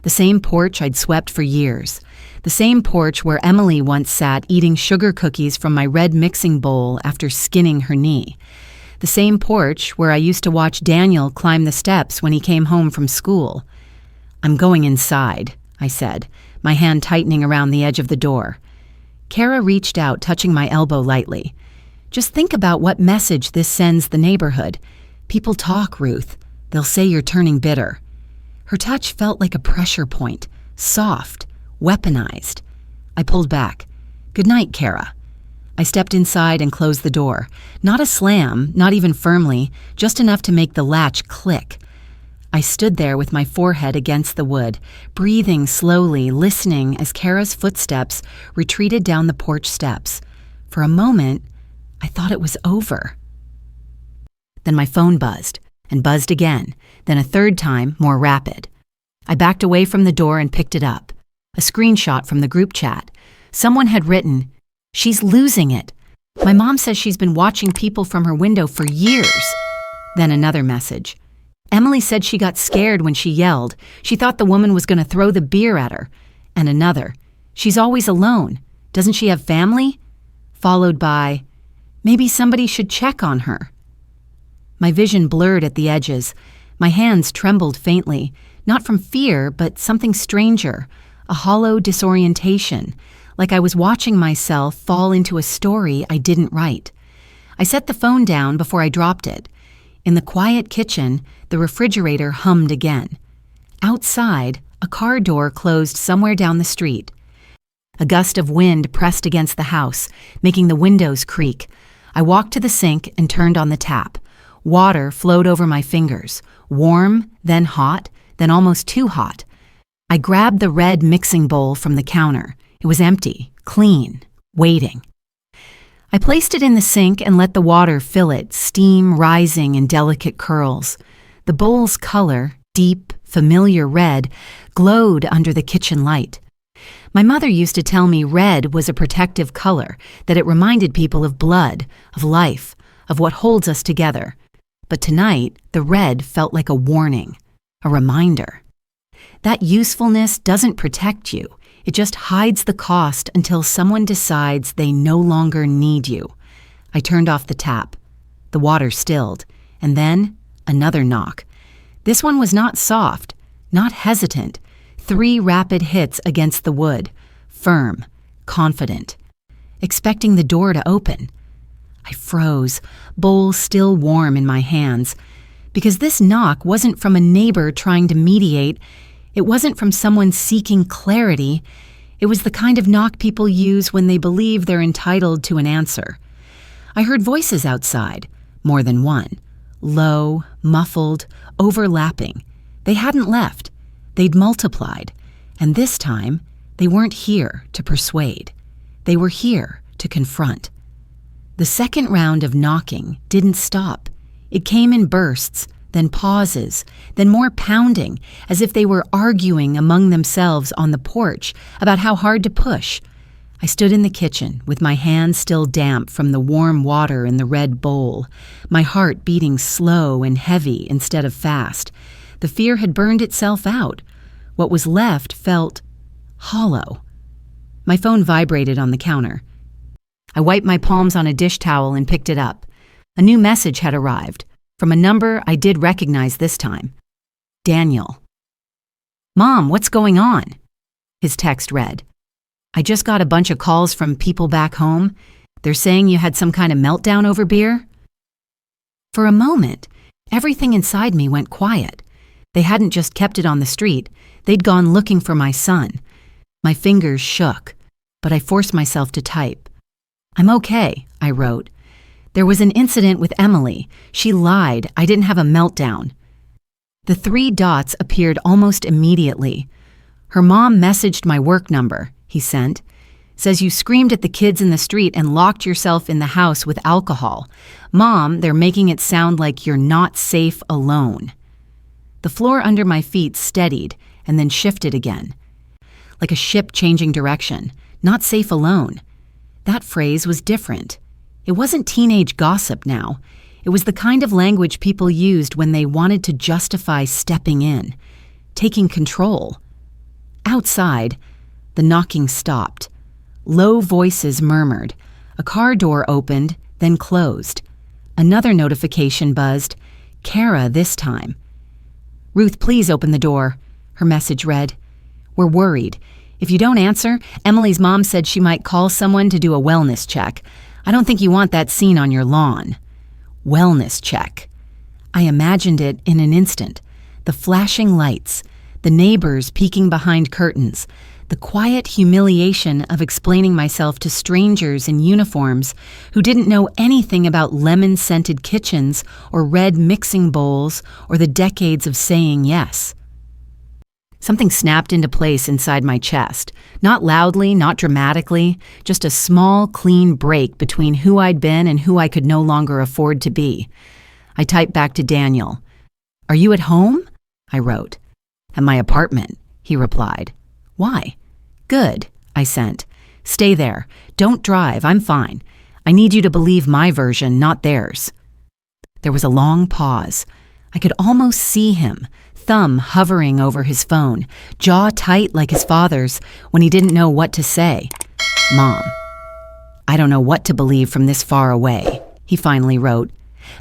The same porch I'd swept for years. The same porch where Emily once sat eating sugar cookies from my red mixing bowl after skinning her knee. The same porch where I used to watch Daniel climb the steps when he came home from school. "I'm going inside," I said, my hand tightening around the edge of the door. Kara reached out, touching my elbow lightly. "Just think about what message this sends the neighborhood. People talk, Ruth. They'll say you're turning bitter." Her touch felt like a pressure point, soft, weaponized. I pulled back. "Good night, Kara." I stepped inside and closed the door. Not a slam, not even firmly, just enough to make the latch click. I stood there with my forehead against the wood, breathing slowly, listening as Kara's footsteps retreated down the porch steps. For a moment, I thought it was over. Then my phone buzzed, and buzzed again, then a third time, more rapid. I backed away from the door and picked it up. A screenshot from the group chat. Someone had written, "She's losing it. My mom says she's been watching people from her window for years." Then another message. "Emily said she got scared when she yelled. She thought the woman was going to throw the beer at her." And another. "She's always alone. Doesn't she have family?" Followed by, "Maybe somebody should check on her." My vision blurred at the edges. My hands trembled faintly, not from fear, but something stranger, a hollow disorientation, like I was watching myself fall into a story I didn't write. I set the phone down before I dropped it. In the quiet kitchen, the refrigerator hummed again. Outside, a car door closed somewhere down the street. A gust of wind pressed against the house, making the windows creak. I walked to the sink and turned on the tap. Water flowed over my fingers, warm, then hot, then almost too hot. I grabbed the red mixing bowl from the counter. It was empty, clean, waiting. I placed it in the sink and let the water fill it, steam rising in delicate curls. The bowl's color, deep, familiar red, glowed under the kitchen light. My mother used to tell me red was a protective color, that it reminded people of blood, of life, of what holds us together. But tonight, the red felt like a warning, a reminder. That usefulness doesn't protect you. It just hides the cost until someone decides they no longer need you. I turned off the tap. The water stilled, and then another knock. This one was not soft, not hesitant. 3 rapid hits against the wood, firm, confident, expecting the door to open. I froze, bowl still warm in my hands, because this knock wasn't from a neighbor trying to mediate. It wasn't from someone seeking clarity. It was the kind of knock people use when they believe they're entitled to an answer. I heard voices outside, more than one, low, muffled, overlapping. They hadn't left. They'd multiplied. And this time, they weren't here to persuade. They were here to confront. The second round of knocking didn't stop. It came in bursts, then pauses, then more pounding, as if they were arguing among themselves on the porch about how hard to push. I stood in the kitchen with my hands still damp from the warm water in the red bowl, my heart beating slow and heavy instead of fast. The fear had burned itself out. What was left felt hollow. My phone vibrated on the counter. I wiped my palms on a dish towel and picked it up. A new message had arrived, from a number I did recognize this time. Daniel. "Mom, what's going on?" His text read. "I just got a bunch of calls from people back home. They're saying you had some kind of meltdown over beer." For a moment, everything inside me went quiet. They hadn't just kept it on the street. They'd gone looking for my son. My fingers shook, but I forced myself to type. "I'm okay," I wrote. "There was an incident with Emily. She lied. I didn't have a meltdown." The 3 dots appeared almost immediately. "Her mom messaged my work number," he sent. "Says you screamed at the kids in the street and locked yourself in the house with alcohol. Mom, they're making it sound like you're not safe alone." The floor under my feet steadied and then shifted again. Like a ship changing direction. Not safe alone. That phrase was different. It wasn't teenage gossip now. It was the kind of language people used when they wanted to justify stepping in, taking control. Outside, the knocking stopped. Low voices murmured. A car door opened, then closed. Another notification buzzed. Kara this time. "Ruth, please open the door," her message read. "We're worried. If you don't answer, Emily's mom said she might call someone to do a wellness check. I don't think you want that scene on your lawn." Wellness check. I imagined it in an instant. The flashing lights, the neighbors peeking behind curtains, the quiet humiliation of explaining myself to strangers in uniforms who didn't know anything about lemon-scented kitchens or red mixing bowls or the decades of saying yes. Something snapped into place inside my chest, not loudly, not dramatically, just a small, clean break between who I'd been and who I could no longer afford to be. I typed back to Daniel. "Are you at home?" I wrote. "At my apartment," he replied. "Why?" "Good," I sent. "Stay there. Don't drive. I'm fine. I need you to believe my version, not theirs." There was a long pause. I could almost see him, thumb hovering over his phone, jaw tight like his father's when he didn't know what to say. "Mom, I don't know what to believe from this far away," he finally wrote.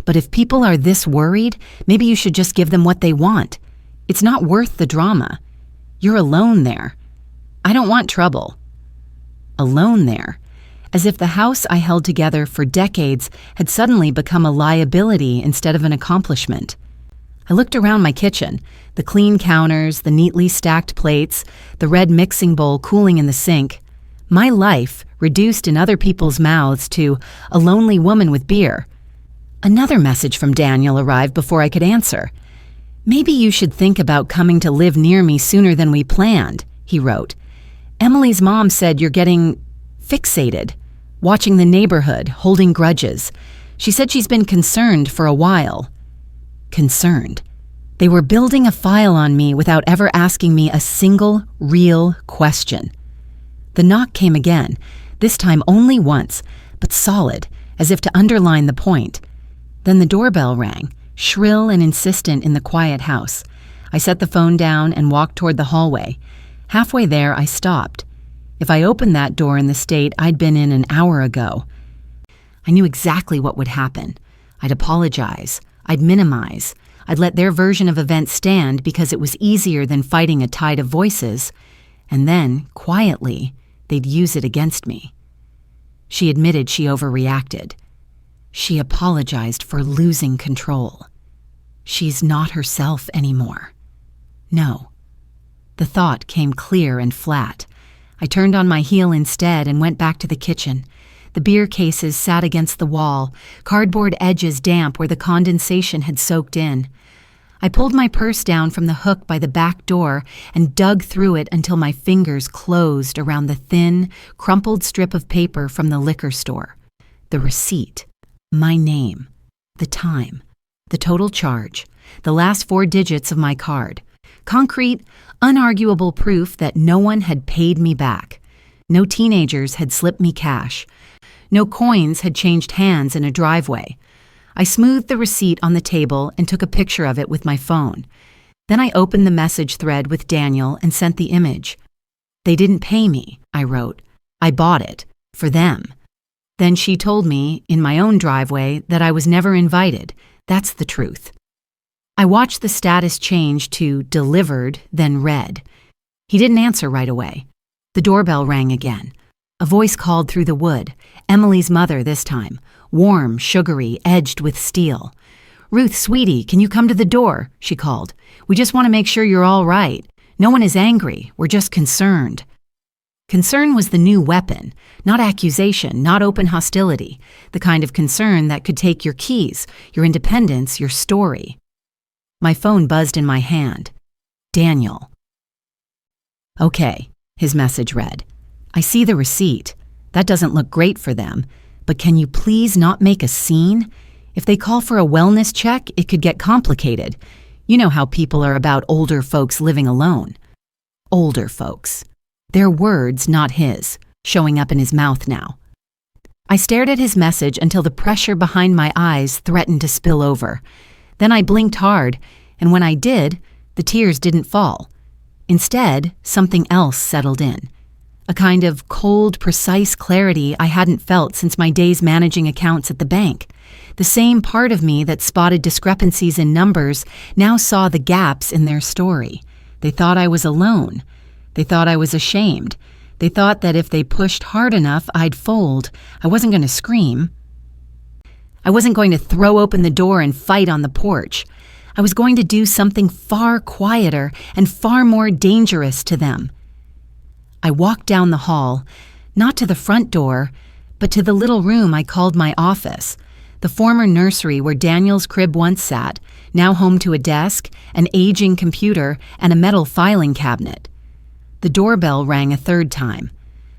"But if people are this worried, maybe you should just give them what they want. It's not worth the drama. You're alone there. I don't want trouble." Alone there, as if the house I held together for decades had suddenly become a liability instead of an accomplishment. I looked around my kitchen, the clean counters, the neatly stacked plates, the red mixing bowl cooling in the sink. My life reduced in other people's mouths to a lonely woman with beer. Another message from Daniel arrived before I could answer. "Maybe you should think about coming to live near me sooner than we planned," he wrote. "Emily's mom said you're getting fixated, watching the neighborhood, holding grudges. She said she's been concerned for a while." Concerned. They were building a file on me without ever asking me a single, real question. The knock came again, this time only once, but solid, as if to underline the point. Then the doorbell rang, shrill and insistent in the quiet house. I set the phone down and walked toward the hallway. Halfway there, I stopped. If I opened that door in the state I'd been in an hour ago, I knew exactly what would happen. I'd apologize. I'd minimize. I'd let their version of events stand because it was easier than fighting a tide of voices. And then, quietly, they'd use it against me. She admitted she overreacted. She apologized for losing control. She's not herself anymore. No. The thought came clear and flat. I turned on my heel instead and went back to the kitchen. The beer cases sat against the wall, cardboard edges damp where the condensation had soaked in. I pulled my purse down from the hook by the back door and dug through it until my fingers closed around the thin, crumpled strip of paper from the liquor store. The receipt, my name, the time, the total charge, the last 4 digits of my card. Concrete, unarguable proof that no one had paid me back. No teenagers had slipped me cash. No coins had changed hands in a driveway. I smoothed the receipt on the table and took a picture of it with my phone. Then I opened the message thread with Daniel and sent the image. "They didn't pay me," I wrote. "I bought it. For them." Then she told me, in my own driveway, that I was never invited. That's the truth. I watched the status change to delivered, then read. He didn't answer right away. The doorbell rang again. A voice called through the wood, Emily's mother this time, warm, sugary, edged with steel. "Ruth, sweetie, can you come to the door?" she called. "We just want to make sure you're all right. No one is angry. We're just concerned." Concern was the new weapon, not accusation, not open hostility, the kind of concern that could take your keys, your independence, your story. My phone buzzed in my hand. Daniel. "Okay," his message read. "I see the receipt. That doesn't look great for them, but can you please not make a scene? If they call for a wellness check, it could get complicated. You know how people are about older folks living alone." Older folks. Their words, not his, showing up in his mouth now. I stared at his message until the pressure behind my eyes threatened to spill over. Then I blinked hard, and when I did, the tears didn't fall. Instead, something else settled in. A kind of cold, precise clarity I hadn't felt since my days managing accounts at the bank. The same part of me that spotted discrepancies in numbers now saw the gaps in their story. They thought I was alone. They thought I was ashamed. They thought that if they pushed hard enough, I'd fold. I wasn't going to scream. I wasn't going to throw open the door and fight on the porch. I was going to do something far quieter and far more dangerous to them. I walked down the hall, not to the front door, but to the little room I called my office, the former nursery where Daniel's crib once sat, now home to a desk, an aging computer, and a metal filing cabinet. The doorbell rang a third time.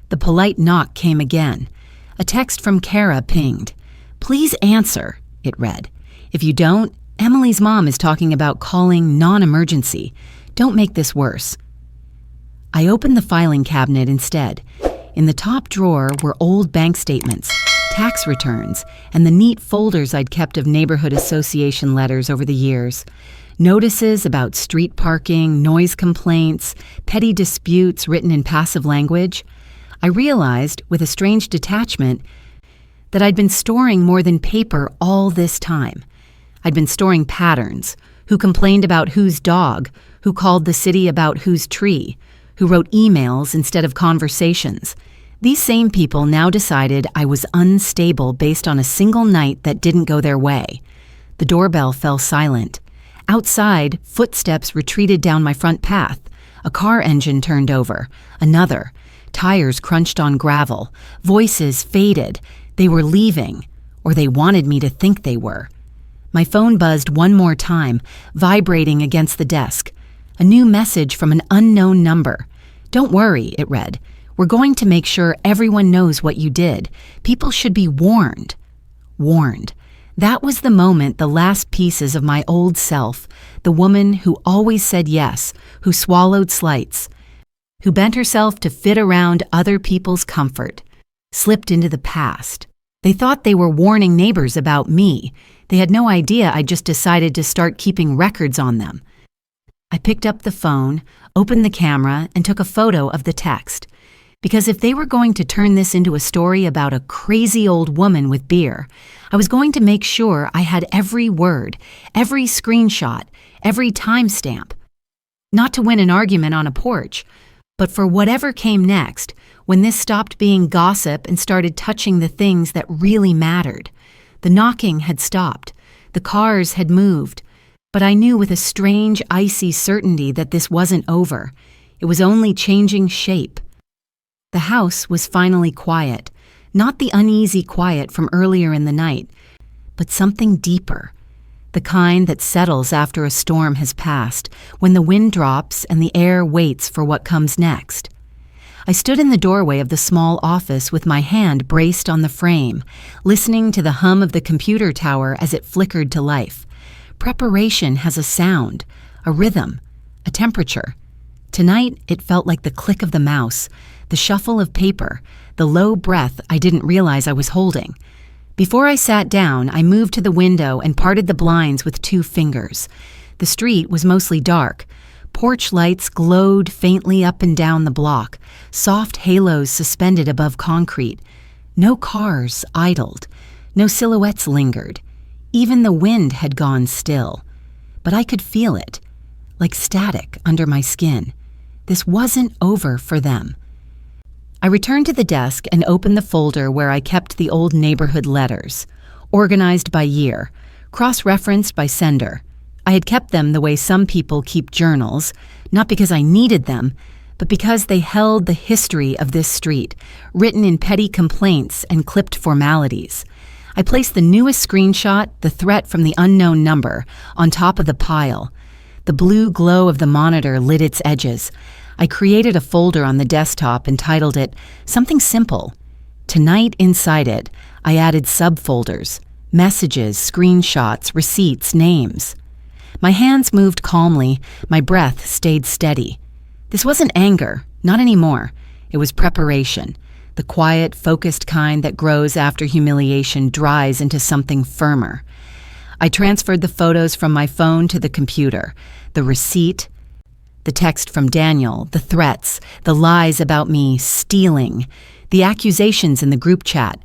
The polite knock came again. A text from Kara pinged. "Please answer," it read. "If you don't, Emily's mom is talking about calling non-emergency. Don't make this worse." I opened the filing cabinet instead. In the top drawer were old bank statements, tax returns, and the neat folders I'd kept of neighborhood association letters over the years. Notices about street parking, noise complaints, petty disputes written in passive language. I realized, with a strange detachment, that I'd been storing more than paper all this time. I'd been storing patterns: who complained about whose dog, who called the city about whose tree, who wrote emails instead of conversations. These same people now decided I was unstable based on a single night that didn't go their way. The doorbell fell silent. Outside, footsteps retreated down my front path. A car engine turned over. Another. Tires crunched on gravel. Voices faded. They were leaving, or they wanted me to think they were. My phone buzzed one more time, vibrating against the desk. A new message from an unknown number. "Don't worry," it read. "We're going to make sure everyone knows what you did. People should be warned." Warned. That was the moment the last pieces of my old self, the woman who always said yes, who swallowed slights, who bent herself to fit around other people's comfort, slipped into the past. They thought they were warning neighbors about me. They had no idea I just decided to start keeping records on them. I picked up the phone, opened the camera, and took a photo of the text. Because if they were going to turn this into a story about a crazy old woman with beer, I was going to make sure I had every word, every screenshot, every timestamp. Not to win an argument on a porch, but for whatever came next, when this stopped being gossip and started touching the things that really mattered. The knocking had stopped. The cars had moved. But I knew with a strange, icy certainty that this wasn't over. It was only changing shape. The house was finally quiet, not the uneasy quiet from earlier in the night, but something deeper, the kind that settles after a storm has passed, when the wind drops and the air waits for what comes next. I stood in the doorway of the small office with my hand braced on the frame, listening to the hum of the computer tower as it flickered to life. Preparation has a sound, a rhythm, a temperature. Tonight, it felt like the click of the mouse, the shuffle of paper, the low breath I didn't realize I was holding. Before I sat down, I moved to the window and parted the blinds with 2 fingers. The street was mostly dark. Porch lights glowed faintly up and down the block, soft halos suspended above concrete. No cars idled. No silhouettes lingered. Even the wind had gone still. But I could feel it, like static under my skin. This wasn't over for them. I returned to the desk and opened the folder where I kept the old neighborhood letters, organized by year, cross-referenced by sender. I had kept them the way some people keep journals, not because I needed them, but because they held the history of this street, written in petty complaints and clipped formalities. I placed the newest screenshot, the threat from the unknown number, on top of the pile. The blue glow of the monitor lit its edges. I created a folder on the desktop and titled it something simple. Tonight, inside it, I added subfolders, messages, screenshots, receipts, names. My hands moved calmly, my breath stayed steady. This wasn't anger, not anymore. It was preparation, the quiet, focused kind that grows after humiliation dries into something firmer. I transferred the photos from my phone to the computer, the receipt, the text from Daniel, the threats, the lies about me stealing, the accusations in the group chat.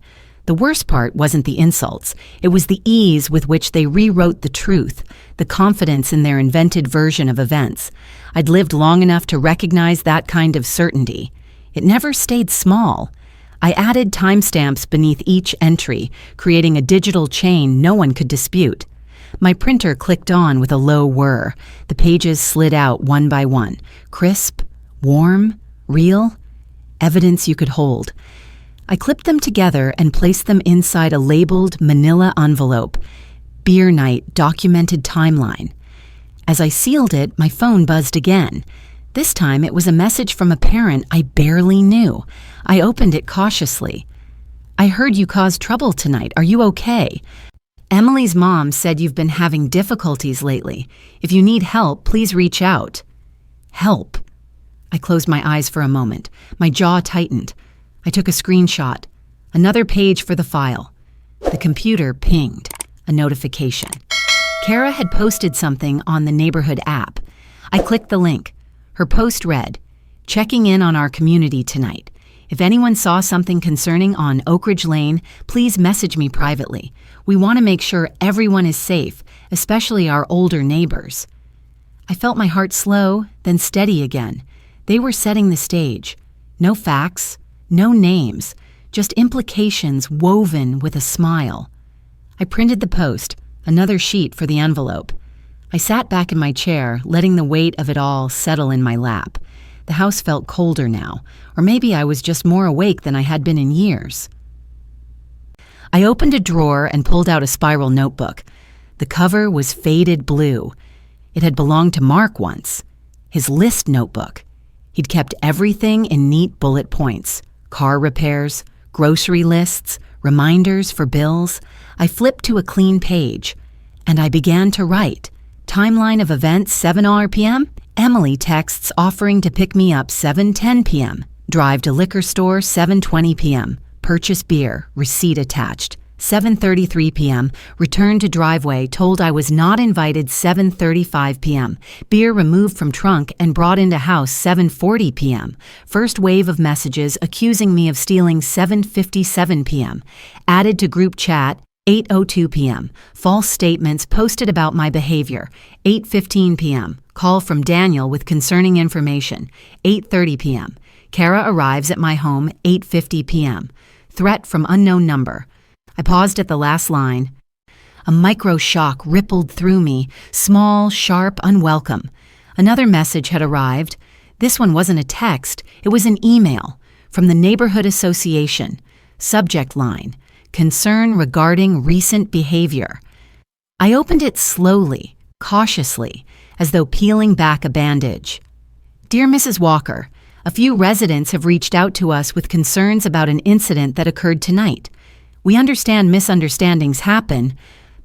The worst part wasn't the insults. It was the ease with which they rewrote the truth, the confidence in their invented version of events. I'd lived long enough to recognize that kind of certainty. It never stayed small. I added timestamps beneath each entry, creating a digital chain no one could dispute. My printer clicked on with a low whir. The pages slid out one by one, crisp, warm, real. evidence you could hold. I clipped them together and placed them inside a labeled manila envelope. Beer night, documented timeline. As I sealed it, my phone buzzed again. This time it was a message from a parent I barely knew. I opened it cautiously. "I heard you caused trouble tonight. Are you okay? Emily's mom said you've been having difficulties lately. If you need help, please reach out." Help. I closed my eyes for a moment. My jaw tightened. I took a screenshot. Another page for the file. The computer pinged. A notification. Kara had posted something on the neighborhood app. I clicked the link. Her post read, "Checking in on our community tonight. If anyone saw something concerning on Oak Ridge Lane, please message me privately. We want to make sure everyone is safe, especially our older neighbors." I felt my heart slow, then steady again. They were setting the stage. No facts, no names, just implications woven with a smile. I printed the post, another sheet for the envelope. I sat back in my chair, letting the weight of it all settle in my lap. The house felt colder now, or maybe I was just more awake than I had been in years. I opened a drawer and pulled out a spiral notebook. The cover was faded blue. It had belonged to Mark once. His list notebook. He'd kept everything in neat bullet points. Car repairs, grocery lists, reminders for bills. I flipped to a clean page, and I began to write. Timeline of events 7 p.m. Emily texts offering to pick me up 7:10 p.m. Drive to liquor store 7:20 p.m. Purchase beer, receipt attached. 7:33 p.m. Return to driveway, told I was not invited 7:35 p.m. Beer removed from trunk and brought into house 7:40 p.m. First wave of messages accusing me of stealing 7:57 p.m. Added to group chat 8:02 p.m. False statements posted about my behavior 8:15 p.m. Call from Daniel with concerning information 8:30 p.m. Kara arrives at my home 8:50 p.m. Threat from unknown number. I paused at the last line. A micro shock rippled through me, small, sharp, unwelcome. Another message had arrived. This one wasn't a text, it was an email from the Neighborhood Association. Subject line, concern regarding recent behavior. I opened it slowly, cautiously, as though peeling back a bandage. Dear Mrs. Walker, a few residents have reached out to us with concerns about an incident that occurred tonight. We understand misunderstandings happen,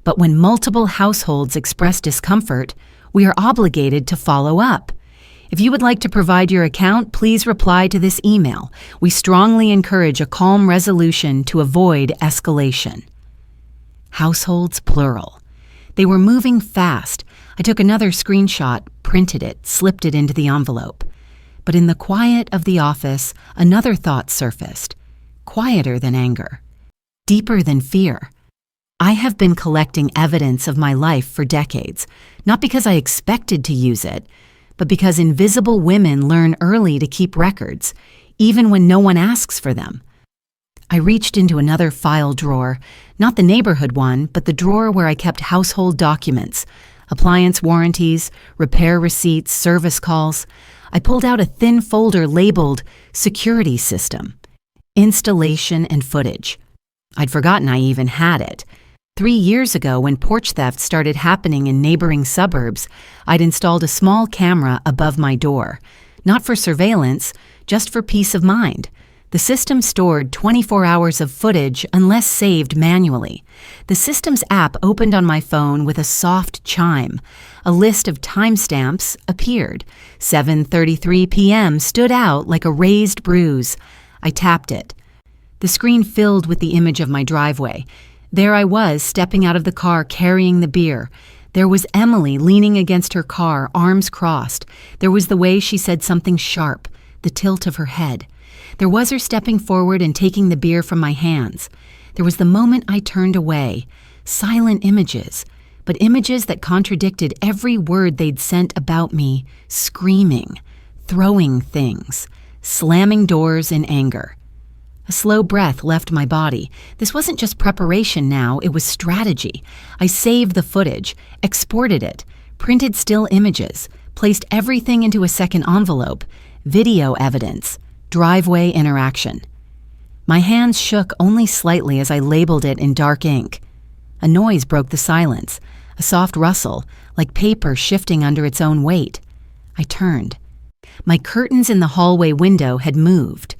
but when multiple households express discomfort, we are obligated to follow up. If you would like to provide your account, please reply to this email. We strongly encourage a calm resolution to avoid escalation. Households plural. They were moving fast. I took another screenshot, printed it, slipped it into the envelope. But in the quiet of the office, another thought surfaced, quieter than anger. Deeper than fear. I have been collecting evidence of my life for decades, not because I expected to use it, but because invisible women learn early to keep records, even when no one asks for them. I reached into another file drawer, not the neighborhood one, but the drawer where I kept household documents, appliance warranties, repair receipts, service calls. I pulled out a thin folder labeled Security System, Installation and Footage. I'd forgotten I even had it. 3 years ago, when porch theft started happening in neighboring suburbs, I'd installed a small camera above my door. Not for surveillance, just for peace of mind. The system stored 24 hours of footage unless saved manually. The system's app opened on my phone with a soft chime. A list of timestamps appeared. 7:33 p.m. stood out like a raised bruise. I tapped it. The screen filled with the image of my driveway. There I was, stepping out of the car, carrying the beer. There was Emily leaning against her car, arms crossed. There was the way she said something sharp, the tilt of her head. There was her stepping forward and taking the beer from my hands. There was the moment I turned away. Silent images, but images that contradicted every word they'd sent about me, screaming, throwing things, slamming doors in anger. A slow breath left my body. This wasn't just preparation now, it was strategy. I saved the footage, exported it, printed still images, placed everything into a second envelope, video evidence, driveway interaction. My hands shook only slightly as I labeled it in dark ink. A noise broke the silence, a soft rustle, like paper shifting under its own weight. I turned. My curtains in the hallway window had moved.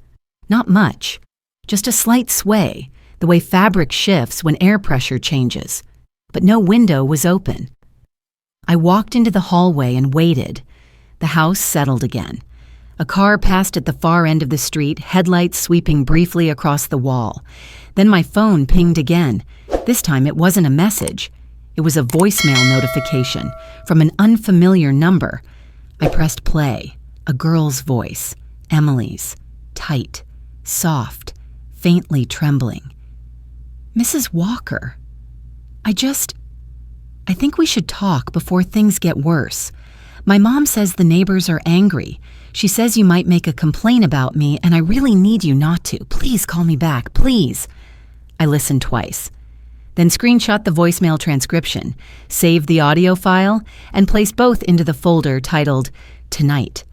Not much, just a slight sway, the way fabric shifts when air pressure changes. But no window was open. I walked into the hallway and waited. The house settled again. A car passed at the far end of the street, headlights sweeping briefly across the wall. Then my phone pinged again. This time it wasn't a message. It was a voicemail notification from an unfamiliar number. I pressed play. A girl's voice, Emily's, tight, soft, faintly trembling. Mrs. Walker. I think we should talk before things get worse. My mom says the neighbors are angry. She says you might make a complaint about me, and I really need you not to. Please call me back, please. I listened twice, then screenshot the voicemail transcription, saved the audio file, and placed both into the folder titled Tonight.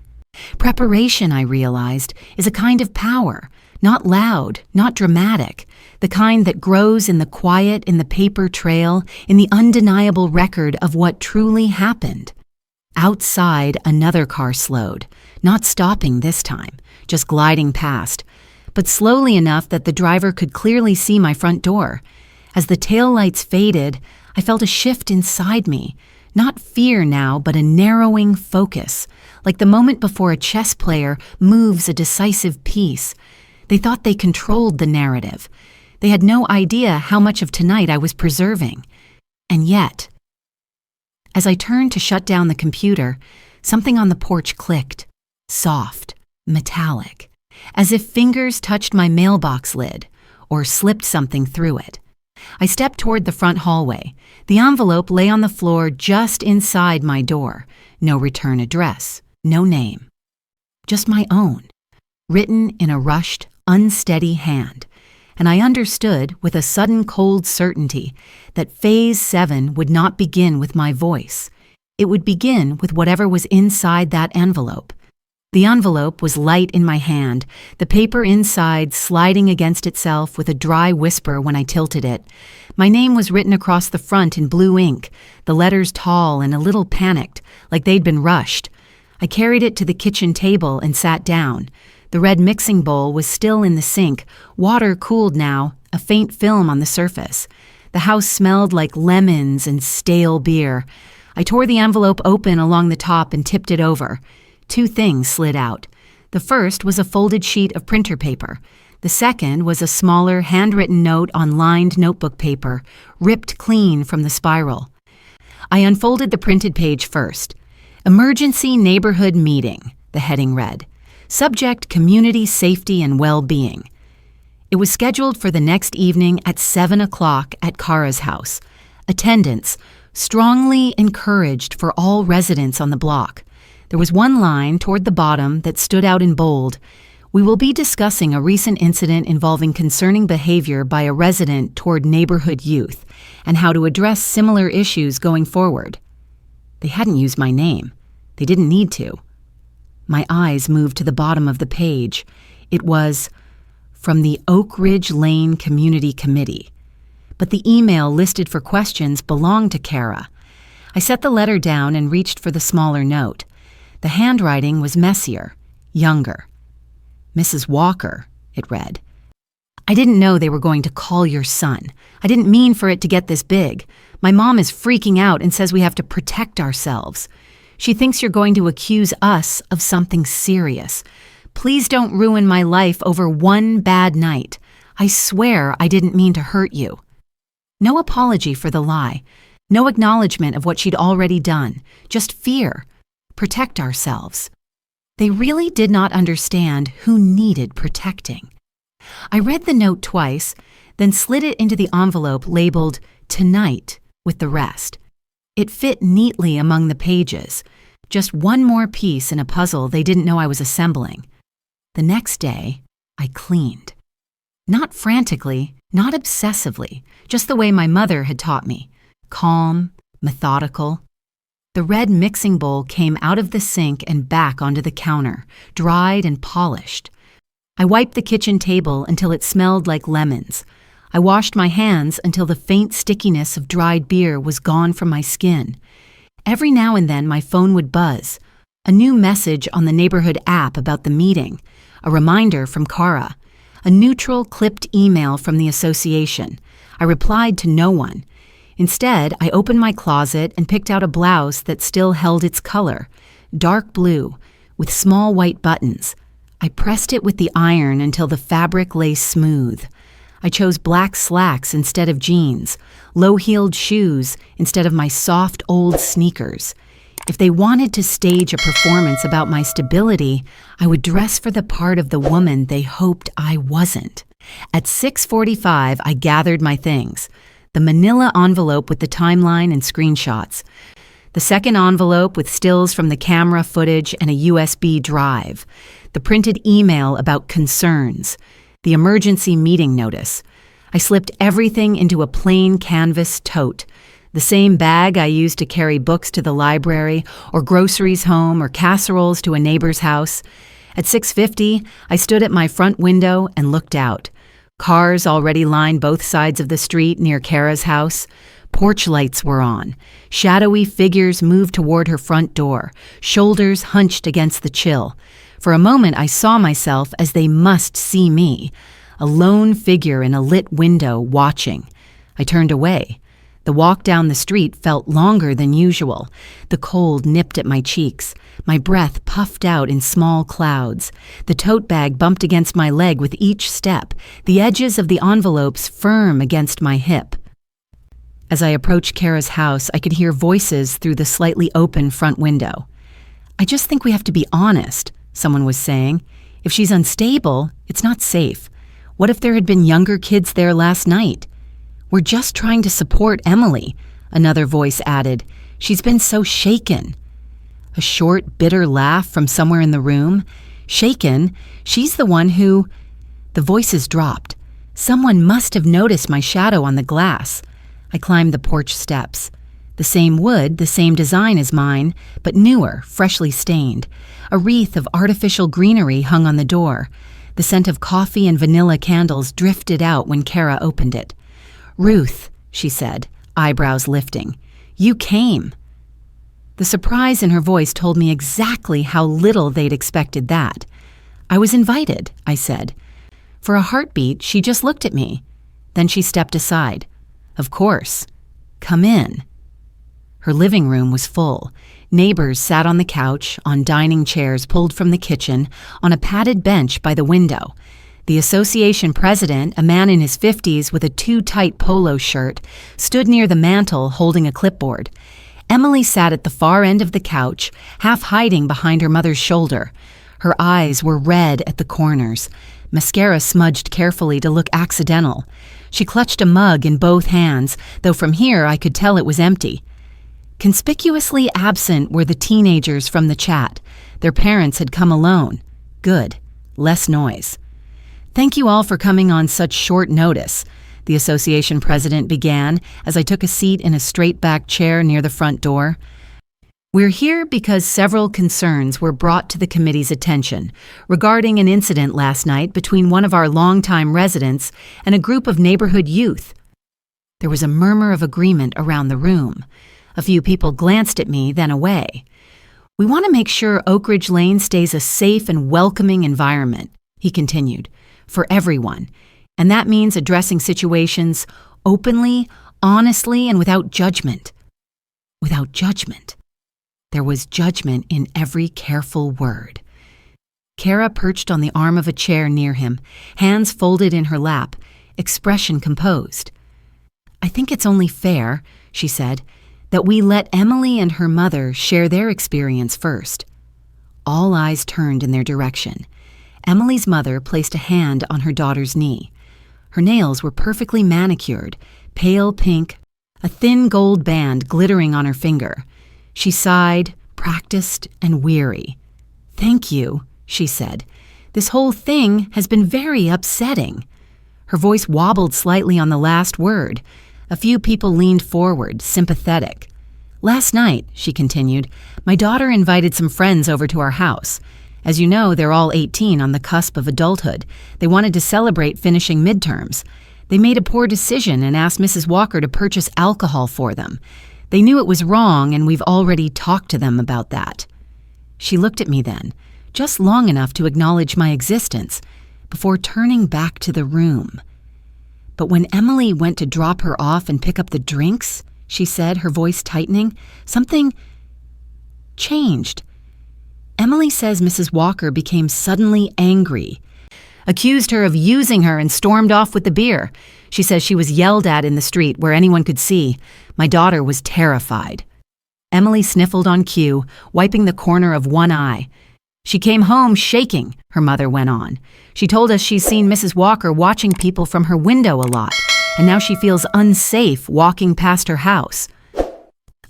Preparation, I realized, is a kind of power, not loud, not dramatic, the kind that grows in the quiet, in the paper trail, in the undeniable record of what truly happened. Outside, another car slowed, not stopping this time, just gliding past, but slowly enough that the driver could clearly see my front door. As the taillights faded, I felt a shift inside me, not fear now, but a narrowing focus, like the moment before a chess player moves a decisive piece. They thought they controlled the narrative. They had no idea how much of tonight I was preserving. And yet, as I turned to shut down the computer, something on the porch clicked, soft, metallic, as if fingers touched my mailbox lid or slipped something through it. I stepped toward the front hallway. The envelope lay on the floor just inside my door. No return address, no name. Just my own, written in a rushed, unsteady hand. And I understood with a sudden cold certainty that Phase 7 would not begin with my voice. It would begin with whatever was inside that envelope. The envelope was light in my hand, the paper inside sliding against itself with a dry whisper when I tilted it. My name was written across the front in blue ink, the letters tall and a little panicked, like they'd been rushed. I carried it to the kitchen table and sat down. The red mixing bowl was still in the sink, water cooled now, a faint film on the surface. The house smelled like lemons and stale beer. I tore the envelope open along the top and tipped it over. 2 things slid out. The first was a folded sheet of printer paper. The second was a smaller, handwritten note on lined notebook paper, ripped clean from the spiral. I unfolded the printed page first. Emergency Neighborhood Meeting, the heading read. Subject Community Safety and Well-Being. It was scheduled for the next evening at 7 o'clock at Kara's house. Attendance strongly encouraged for all residents on the block. There was one line toward the bottom that stood out in bold. We will be discussing a recent incident involving concerning behavior by a resident toward neighborhood youth and how to address similar issues going forward. They hadn't used my name. They didn't need to. My eyes moved to the bottom of the page. It was from the Oak Ridge Lane Community Committee. But the email listed for questions belonged to Kara. I set the letter down and reached for the smaller note. The handwriting was messier, younger. Mrs. Walker, it read. I didn't know they were going to call your son. I didn't mean for it to get this big. My mom is freaking out and says we have to protect ourselves. She thinks you're going to accuse us of something serious. Please don't ruin my life over one bad night. I swear I didn't mean to hurt you. No apology for the lie. No acknowledgement of what she'd already done. Just fear. Protect ourselves. They really did not understand who needed protecting. I read the note twice, then slid it into the envelope labeled Tonight with the rest. It fit neatly among the pages, just one more piece in a puzzle they didn't know I was assembling. The next day, I cleaned. Not frantically, not obsessively, just the way my mother had taught me. Calm, methodical. The red mixing bowl came out of the sink and back onto the counter, dried and polished. I wiped the kitchen table until it smelled like lemons. I washed my hands until the faint stickiness of dried beer was gone from my skin. Every now and then my phone would buzz. A new message on the neighborhood app about the meeting. A reminder from Kara. A neutral, clipped email from the association. I replied to no one. Instead, I opened my closet and picked out a blouse that still held its color, dark blue, with small white buttons. I pressed it with the iron until the fabric lay smooth. I chose black slacks instead of jeans, low-heeled shoes instead of my soft old sneakers. If they wanted to stage a performance about my stability, I would dress for the part of the woman they hoped I wasn't. At 6:45, I gathered my things. The manila envelope with the timeline and screenshots. The second envelope with stills from the camera footage and a USB drive. The printed email about concerns. The emergency meeting notice. I slipped everything into a plain canvas tote. The same bag I used to carry books to the library, or groceries home, or casseroles to a neighbor's house. At 6:50, I stood at my front window and looked out. Cars already lined both sides of the street near Kara's house. Porch lights were on. Shadowy figures moved toward her front door, shoulders hunched against the chill. For a moment, I saw myself as they must see me, a lone figure in a lit window watching. I turned away. The walk down the street felt longer than usual. The cold nipped at my cheeks. My breath puffed out in small clouds. The tote bag bumped against my leg with each step, the edges of the envelopes firm against my hip. As I approached Kara's house, I could hear voices through the slightly open front window. "I just think we have to be honest," someone was saying. "If she's unstable, it's not safe. What if there had been younger kids there last night?" "We're just trying to support Emily," another voice added. "She's been so shaken." A short, bitter laugh from somewhere in the room. "Shaken? She's the one who—" The voices dropped. Someone must have noticed my shadow on the glass. I climbed the porch steps. The same wood, the same design as mine, but newer, freshly stained. A wreath of artificial greenery hung on the door. The scent of coffee and vanilla candles drifted out when Kara opened it. "Ruth," she said, eyebrows lifting, "you came." The surprise in her voice told me exactly how little they'd expected that. "I was invited," I said. For a heartbeat, she just looked at me. Then she stepped aside. "Of course. Come in." Her living room was full. Neighbors sat on the couch, on dining chairs pulled from the kitchen, on a padded bench by the window. The association president, a man in his 50s with a too-tight polo shirt, stood near the mantel holding a clipboard. Emily sat at the far end of the couch, half hiding behind her mother's shoulder. Her eyes were red at the corners. Mascara smudged carefully to look accidental. She clutched a mug in both hands, though from here I could tell it was empty. Conspicuously absent were the teenagers from the chat. Their parents had come alone. Good. Less noise. "Thank you all for coming on such short notice," the association president began as I took a seat in a straight-back chair near the front door. "We're here because several concerns were brought to the committee's attention regarding an incident last night between one of our longtime residents and a group of neighborhood youth." There was a murmur of agreement around the room. A few people glanced at me, then away. "We want to make sure Oak Ridge Lane stays a safe and welcoming environment," he continued, "for everyone. And that means addressing situations openly, honestly, and without judgment." Without judgment. There was judgment in every careful word. Kara perched on the arm of a chair near him, hands folded in her lap, expression composed. "I think it's only fair," she said, "that we let Emily and her mother share their experience first." All eyes turned in their direction. Emily's mother placed a hand on her daughter's knee. Her nails were perfectly manicured, pale pink, a thin gold band glittering on her finger. She sighed, practiced, and weary. "Thank you," she said. "This whole thing has been very upsetting." Her voice wobbled slightly on the last word. A few people leaned forward, sympathetic. "Last night," she continued, "my daughter invited some friends over to our house. As you know, they're all 18 on the cusp of adulthood. They wanted to celebrate finishing midterms. They made a poor decision and asked Mrs. Walker to purchase alcohol for them. They knew it was wrong, and we've already talked to them about that. She looked at me then, just long enough to acknowledge my existence, before turning back to the room. But when Emily went to drop her off and pick up the drinks, she said, her voice tightening, something changed. Emily says Mrs. Walker became suddenly angry, accused her of using her, and stormed off with the beer. She says she was yelled at in the street where anyone could see. My daughter was terrified. Emily sniffled on cue, wiping the corner of one eye. She came home shaking, her mother went on. She told us she's seen Mrs. Walker watching people from her window a lot, and now she feels unsafe walking past her house.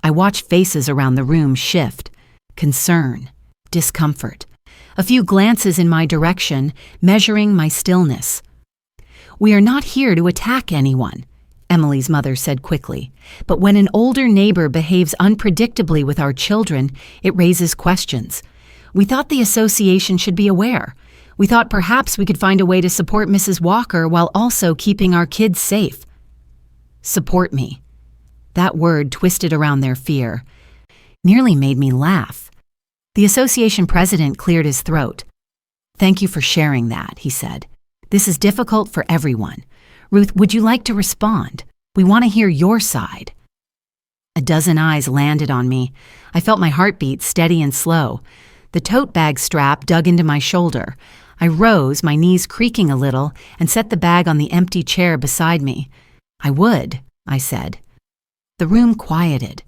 I watched faces around the room shift. Concern, discomfort. A few glances in my direction, measuring my stillness. "We are not here to attack anyone," Emily's mother said quickly. "But when an older neighbor behaves unpredictably with our children, it raises questions. We thought the association should be aware. We thought perhaps we could find a way to support Mrs. Walker while also keeping our kids safe." Support me. That word, twisted around their fear, nearly made me laugh. The association president cleared his throat. "Thank you for sharing that," he said. "This is difficult for everyone. Ruth, would you like to respond? We want to hear your side." A dozen eyes landed on me. I felt my heartbeat steady and slow. The tote bag strap dug into my shoulder. I rose, my knees creaking a little, and set the bag on the empty chair beside me. "I would," I said. The room quieted.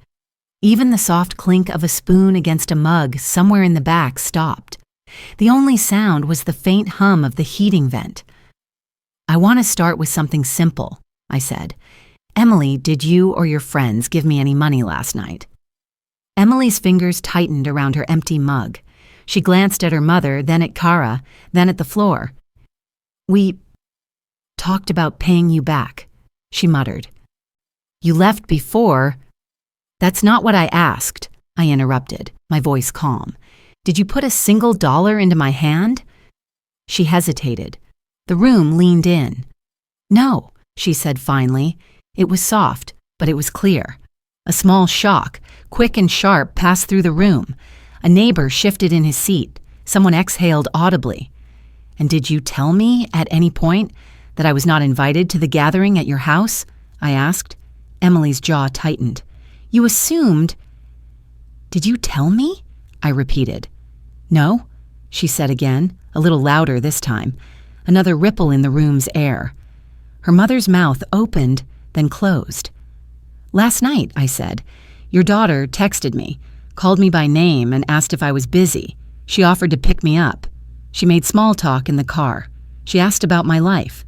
Even the soft clink of a spoon against a mug somewhere in the back stopped. The only sound was the faint hum of the heating vent. "I want to start with something simple," I said. "Emily, did you or your friends give me any money last night?" Emily's fingers tightened around her empty mug. She glanced at her mother, then at Kara, then at the floor. "We talked about paying you back," she muttered. "You left before—" "That's not what I asked," I interrupted, my voice calm. "Did you put a single dollar into my hand?" She hesitated. The room leaned in. "No," she said finally. It was soft, but it was clear. A small shock, quick and sharp, passed through the room. A neighbor shifted in his seat. Someone exhaled audibly. "And did you tell me, at any point, that I was not invited to the gathering at your house?" I asked. Emily's jaw tightened. "You assumed—" "Did you tell me?" I repeated. "No," she said again, a little louder this time. Another ripple in the room's air. Her mother's mouth opened, then closed. "Last night," I said, "your daughter texted me, called me by name, and asked if I was busy. She offered to pick me up. She made small talk in the car. She asked about my life.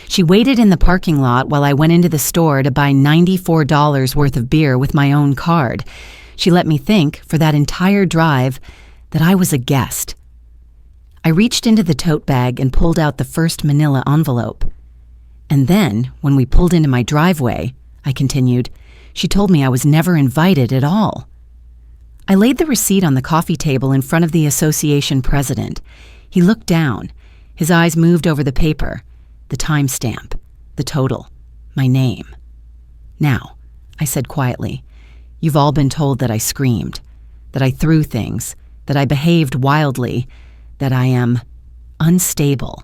She waited in the parking lot while I went into the store to buy $94 worth of beer with my own card. She let me think, for that entire drive, that I was a guest." I reached into the tote bag and pulled out the first manila envelope. "And then, when we pulled into my driveway," I continued, "she told me I was never invited at all." I laid the receipt on the coffee table in front of the association president. He looked down. His eyes moved over the paper. The timestamp, the total, my name. "Now," I said quietly, "you've all been told that I screamed, that I threw things, that I behaved wildly, that I am unstable."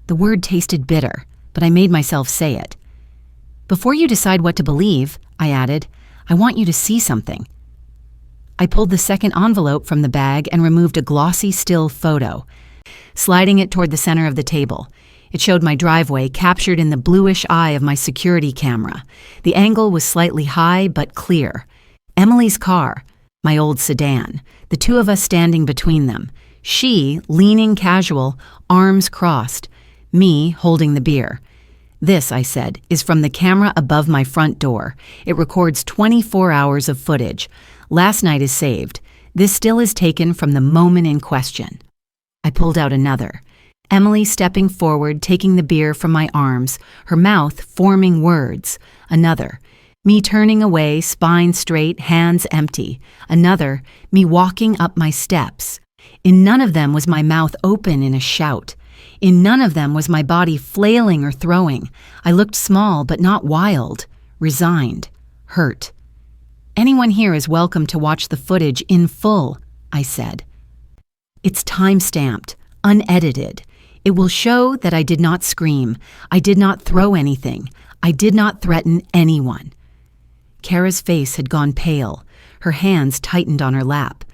The word tasted bitter, but I made myself say it. "Before you decide what to believe," I added, "I want you to see something." I pulled the second envelope from the bag and removed a glossy still photo, sliding it toward the center of the table. It showed my driveway captured in the bluish eye of my security camera. The angle was slightly high but clear. Emily's car, my old sedan, the two of us standing between them. She, leaning casual, arms crossed. Me, holding the beer. "This," I said, "is from the camera above my front door. It records 24 hours of footage. Last night is saved. This still is taken from the moment in question." I pulled out another. Emily stepping forward, taking the beer from my arms, her mouth forming words. Another. Me turning away, spine straight, hands empty. Another. Me walking up my steps, In none of them was my mouth open in a shout. In none of them was my body flailing or throwing. I looked small but not wild, resigned, hurt. Anyone here is welcome to watch the footage in full, I said. It's time-stamped, unedited. It will show that I did not scream. I did not throw anything. I did not threaten anyone. Kara's face had gone pale. Her hands tightened on her lap.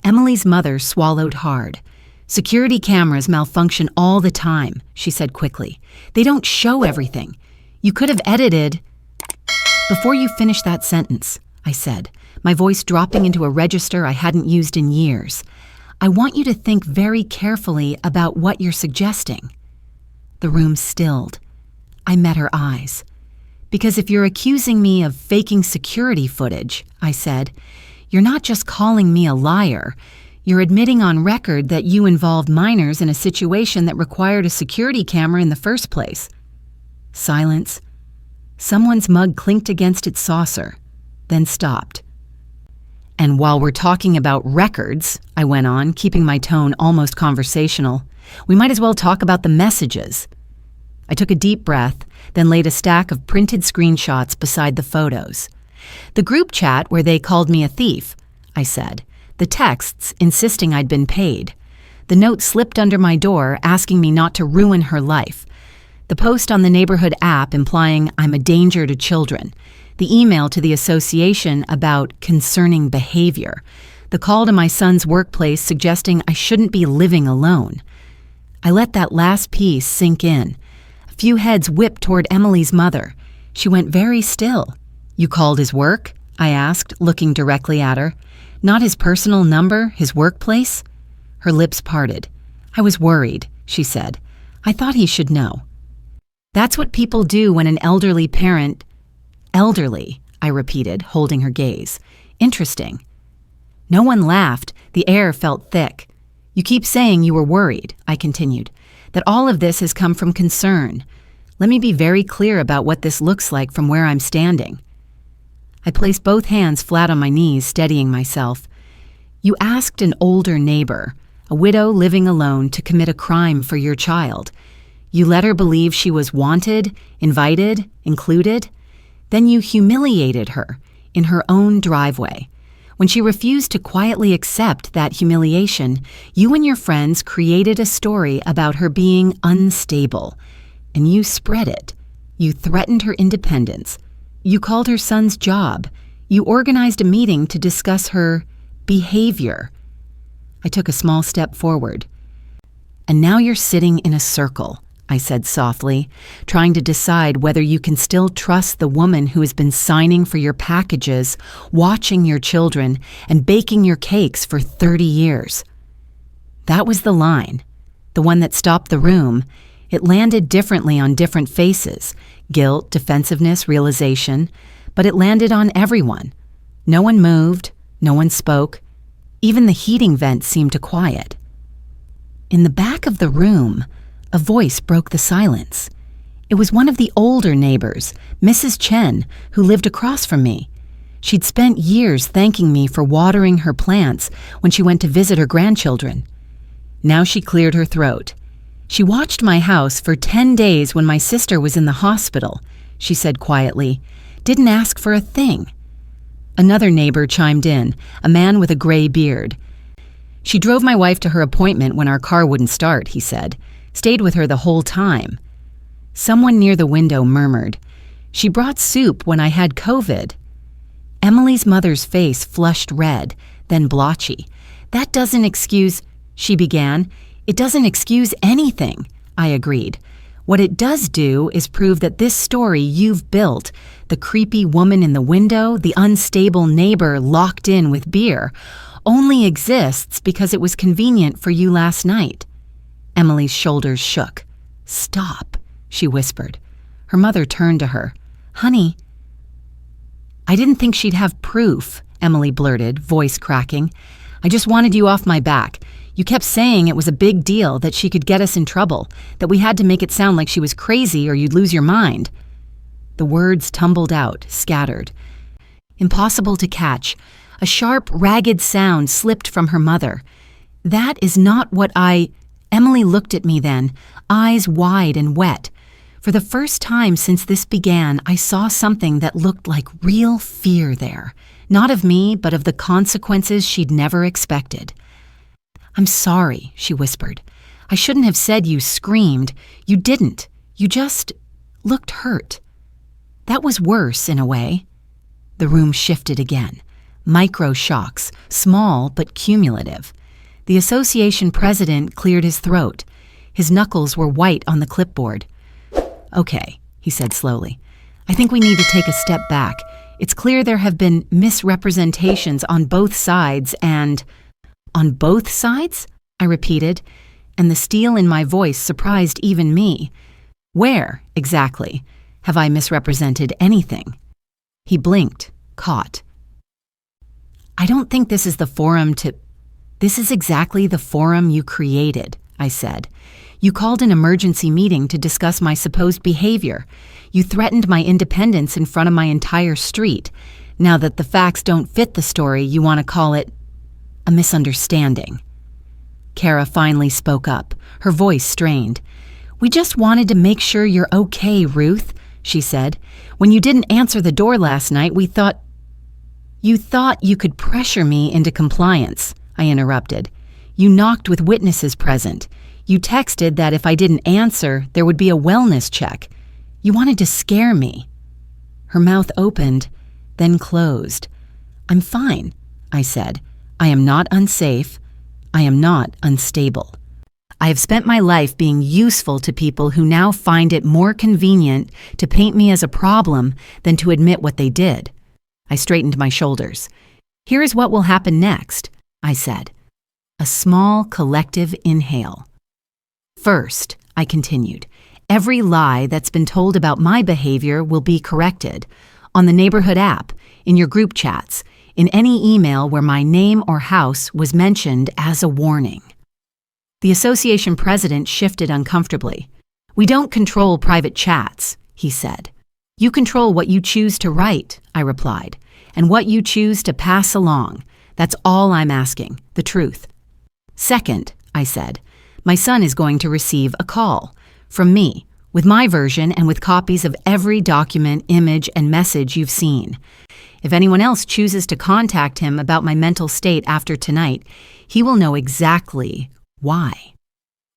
Emily's mother swallowed hard. Security cameras malfunction all the time, she said quickly. They don't show everything. You could have edited. Before you finish that sentence, I said, my voice dropping into a register I hadn't used in years. I want you to think very carefully about what you're suggesting. The room stilled. I met her eyes. Because if you're accusing me of faking security footage, I said, you're not just calling me a liar. You're admitting on record that you involved minors in a situation that required a security camera in the first place. Silence. Someone's mug clinked against its saucer, then stopped. And while we're talking about records, I went on, keeping my tone almost conversational, we might as well talk about the messages. I took a deep breath, then laid a stack of printed screenshots beside the photos. The group chat where they called me a thief, I said. The texts insisting I'd been paid. The note slipped under my door asking me not to ruin her life. The post on the neighborhood app implying I'm a danger to children. The email to the association about concerning behavior. The call to my son's workplace suggesting I shouldn't be living alone. I let that last piece sink in. A few heads whipped toward Emily's mother. She went very still. You called his work? I asked, looking directly at her. Not his personal number, his workplace? Her lips parted. I was worried, she said. I thought he should know. That's what people do when an elderly parent... Elderly, I repeated, holding her gaze. Interesting. No one laughed. The air felt thick. You keep saying you were worried, I continued, that all of this has come from concern. Let me be very clear about what this looks like from where I'm standing. I placed both hands flat on my knees, steadying myself. You asked an older neighbor, a widow living alone, to commit a crime for your child. You let her believe she was wanted, invited, included. Then you humiliated her in her own driveway. When she refused to quietly accept that humiliation, you and your friends created a story about her being unstable, and you spread it. You threatened her independence. You called her son's job. You organized a meeting to discuss her behavior. I took a small step forward. And now you're sitting in a circle, I said softly, trying to decide whether you can still trust the woman who has been signing for your packages, watching your children, and baking your cakes for 30 years. That was the line, the one that stopped the room. It landed differently on different faces, guilt, defensiveness, realization, but it landed on everyone. No one moved, no one spoke. Even the heating vent seemed to quiet. In the back of the room, a voice broke the silence. It was one of the older neighbors, Mrs. Chen, who lived across from me. She'd spent years thanking me for watering her plants when she went to visit her grandchildren. Now she cleared her throat. She watched my house for 10 days when my sister was in the hospital, she said quietly. Didn't ask for a thing. Another neighbor chimed in, a man with a gray beard. She drove my wife to her appointment when our car wouldn't start, he said. Stayed with her the whole time. Someone near the window murmured, she brought soup when I had COVID. Emily's mother's face flushed red, then blotchy. That doesn't excuse, she began. It doesn't excuse anything, I agreed. What it does do is prove that this story you've built, the creepy woman in the window, the unstable neighbor locked in with beer, only exists because it was convenient for you last night. Emily's shoulders shook. Stop, she whispered. Her mother turned to her. Honey. I didn't think she'd have proof, Emily blurted, voice cracking. I just wanted you off my back. You kept saying it was a big deal, that she could get us in trouble, that we had to make it sound like she was crazy or you'd lose your mind. The words tumbled out, scattered. Impossible to catch. A sharp, ragged sound slipped from her mother. That is not what Emily looked at me then, eyes wide and wet. For the first time since this began, I saw something that looked like real fear there. Not of me, but of the consequences she'd never expected. "I'm sorry," she whispered. "I shouldn't have said you screamed. You didn't. You just looked hurt." That was worse, in a way. The room shifted again. Micro shocks, small but cumulative. The association president cleared his throat. His knuckles were white on the clipboard. "Okay," he said slowly. "I think we need to take a step back. It's clear there have been misrepresentations on both sides and—" "On both sides?" I repeated, and the steel in my voice surprised even me. "Where, exactly, have I misrepresented anything?" He blinked, caught. "I don't think this is the forum to—" "This is exactly the forum you created," I said. "You called an emergency meeting to discuss my supposed behavior. You threatened my independence in front of my entire street. Now that the facts don't fit the story, you want to call it a misunderstanding." Kara finally spoke up, her voice strained. "We just wanted to make sure you're okay, Ruth," she said. "When you didn't answer the door last night, we thought—" "You thought you could pressure me into compliance," I interrupted. "You knocked with witnesses present. You texted that if I didn't answer, there would be a wellness check. You wanted to scare me." Her mouth opened, then closed. "I'm fine," I said. "I am not unsafe. I am not unstable. I have spent my life being useful to people who now find it more convenient to paint me as a problem than to admit what they did." I straightened my shoulders. "Here is what will happen next," I said. A small collective inhale. "First," I continued, "every lie that's been told about my behavior will be corrected. On the neighborhood app, in your group chats, in any email where my name or house was mentioned as a warning." The association president shifted uncomfortably. "We don't control private chats," he said. "You control what you choose to write," I replied, "and what you choose to pass along. That's all I'm asking, the truth." "Second," I said, "my son is going to receive a call from me, with my version and with copies of every document, image, and message you've seen. If anyone else chooses to contact him about my mental state after tonight, he will know exactly why."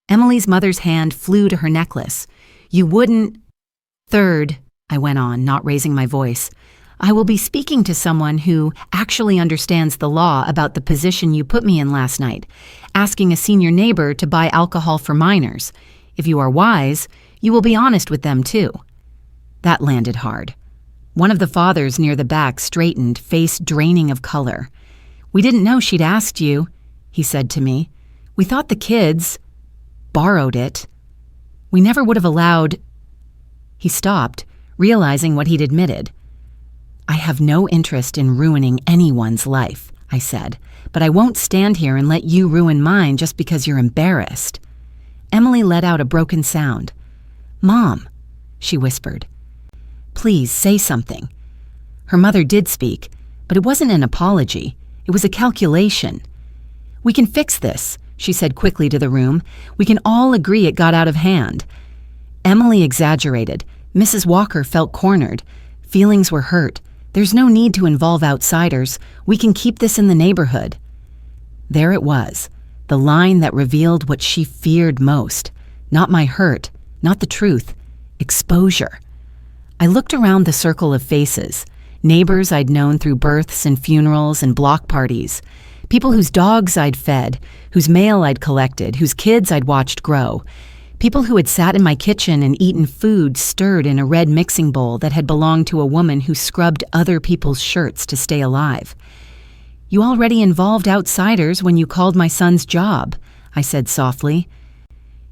Emily's mother's hand flew to her necklace. "You wouldn't—" "Third," I went on, not raising my voice, "I will be speaking to someone who actually understands the law about the position you put me in last night, asking a senior neighbor to buy alcohol for minors. If you are wise, you will be honest with them too." That landed hard. One of the fathers near the back straightened, face draining of color. "We didn't know she'd asked you," he said to me. "We thought the kids borrowed it. We never would have allowed—" He stopped, realizing what he'd admitted. "I have no interest in ruining anyone's life," I said, "but I won't stand here and let you ruin mine just because you're embarrassed." Emily let out a broken sound. "Mom," she whispered. "Please say something." Her mother did speak, but it wasn't an apology. It was a calculation. "We can fix this," she said quickly to the room. "We can all agree it got out of hand." Emily exaggerated. Mrs. Walker felt cornered. Feelings were hurt. "There's no need to involve outsiders. We can keep this in the neighborhood." There it was, the line that revealed what she feared most. Not my hurt, not the truth. Exposure. I looked around the circle of faces, neighbors I'd known through births and funerals and block parties, people whose dogs I'd fed, whose mail I'd collected, whose kids I'd watched grow, people who had sat in my kitchen and eaten food stirred in a red mixing bowl that had belonged to a woman who scrubbed other people's shirts to stay alive. "You already involved outsiders when you called my son's job," I said softly.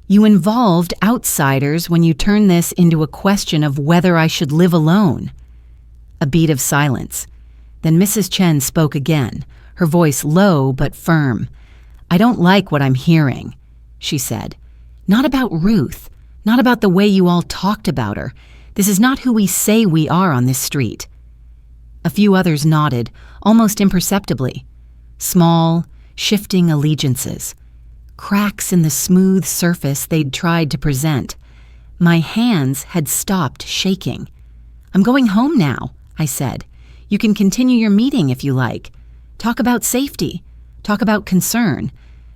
"You involved outsiders when you turned this into a question of whether I should live alone." A beat of silence. Then Mrs. Chen spoke again, her voice low but firm. "I don't like what I'm hearing," she said. "Not about Ruth, not about the way you all talked about her. This is not who we say we are on this street." A few others nodded, almost imperceptibly. Small, shifting allegiances. cracks in the smooth surface they'd tried to present. My hands had stopped shaking. "I'm going home now," I said. "You can continue your meeting if you like. Talk about safety. Talk about concern.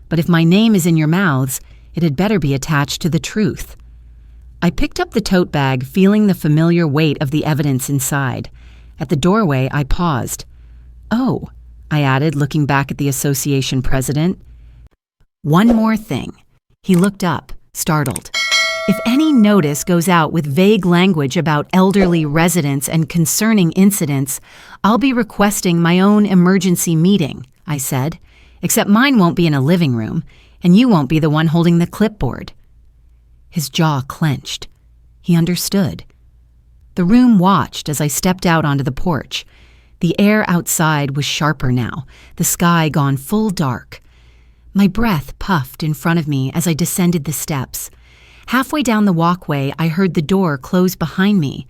But if my name is in your mouths, it had better be attached to the truth." I picked up the tote bag, feeling the familiar weight of the evidence inside. At the doorway, I paused. "Oh," I added, looking back at the association president. "One more thing." He looked up, startled. "If any notice goes out with vague language about elderly residents and concerning incidents, I'll be requesting my own emergency meeting," I said. "Except mine won't be in a living room, and you won't be the one holding the clipboard." His jaw clenched. He understood. The room watched as I stepped out onto the porch. The air outside was sharper now, the sky gone full dark. My breath puffed in front of me as I descended the steps. Halfway down the walkway, I heard the door close behind me.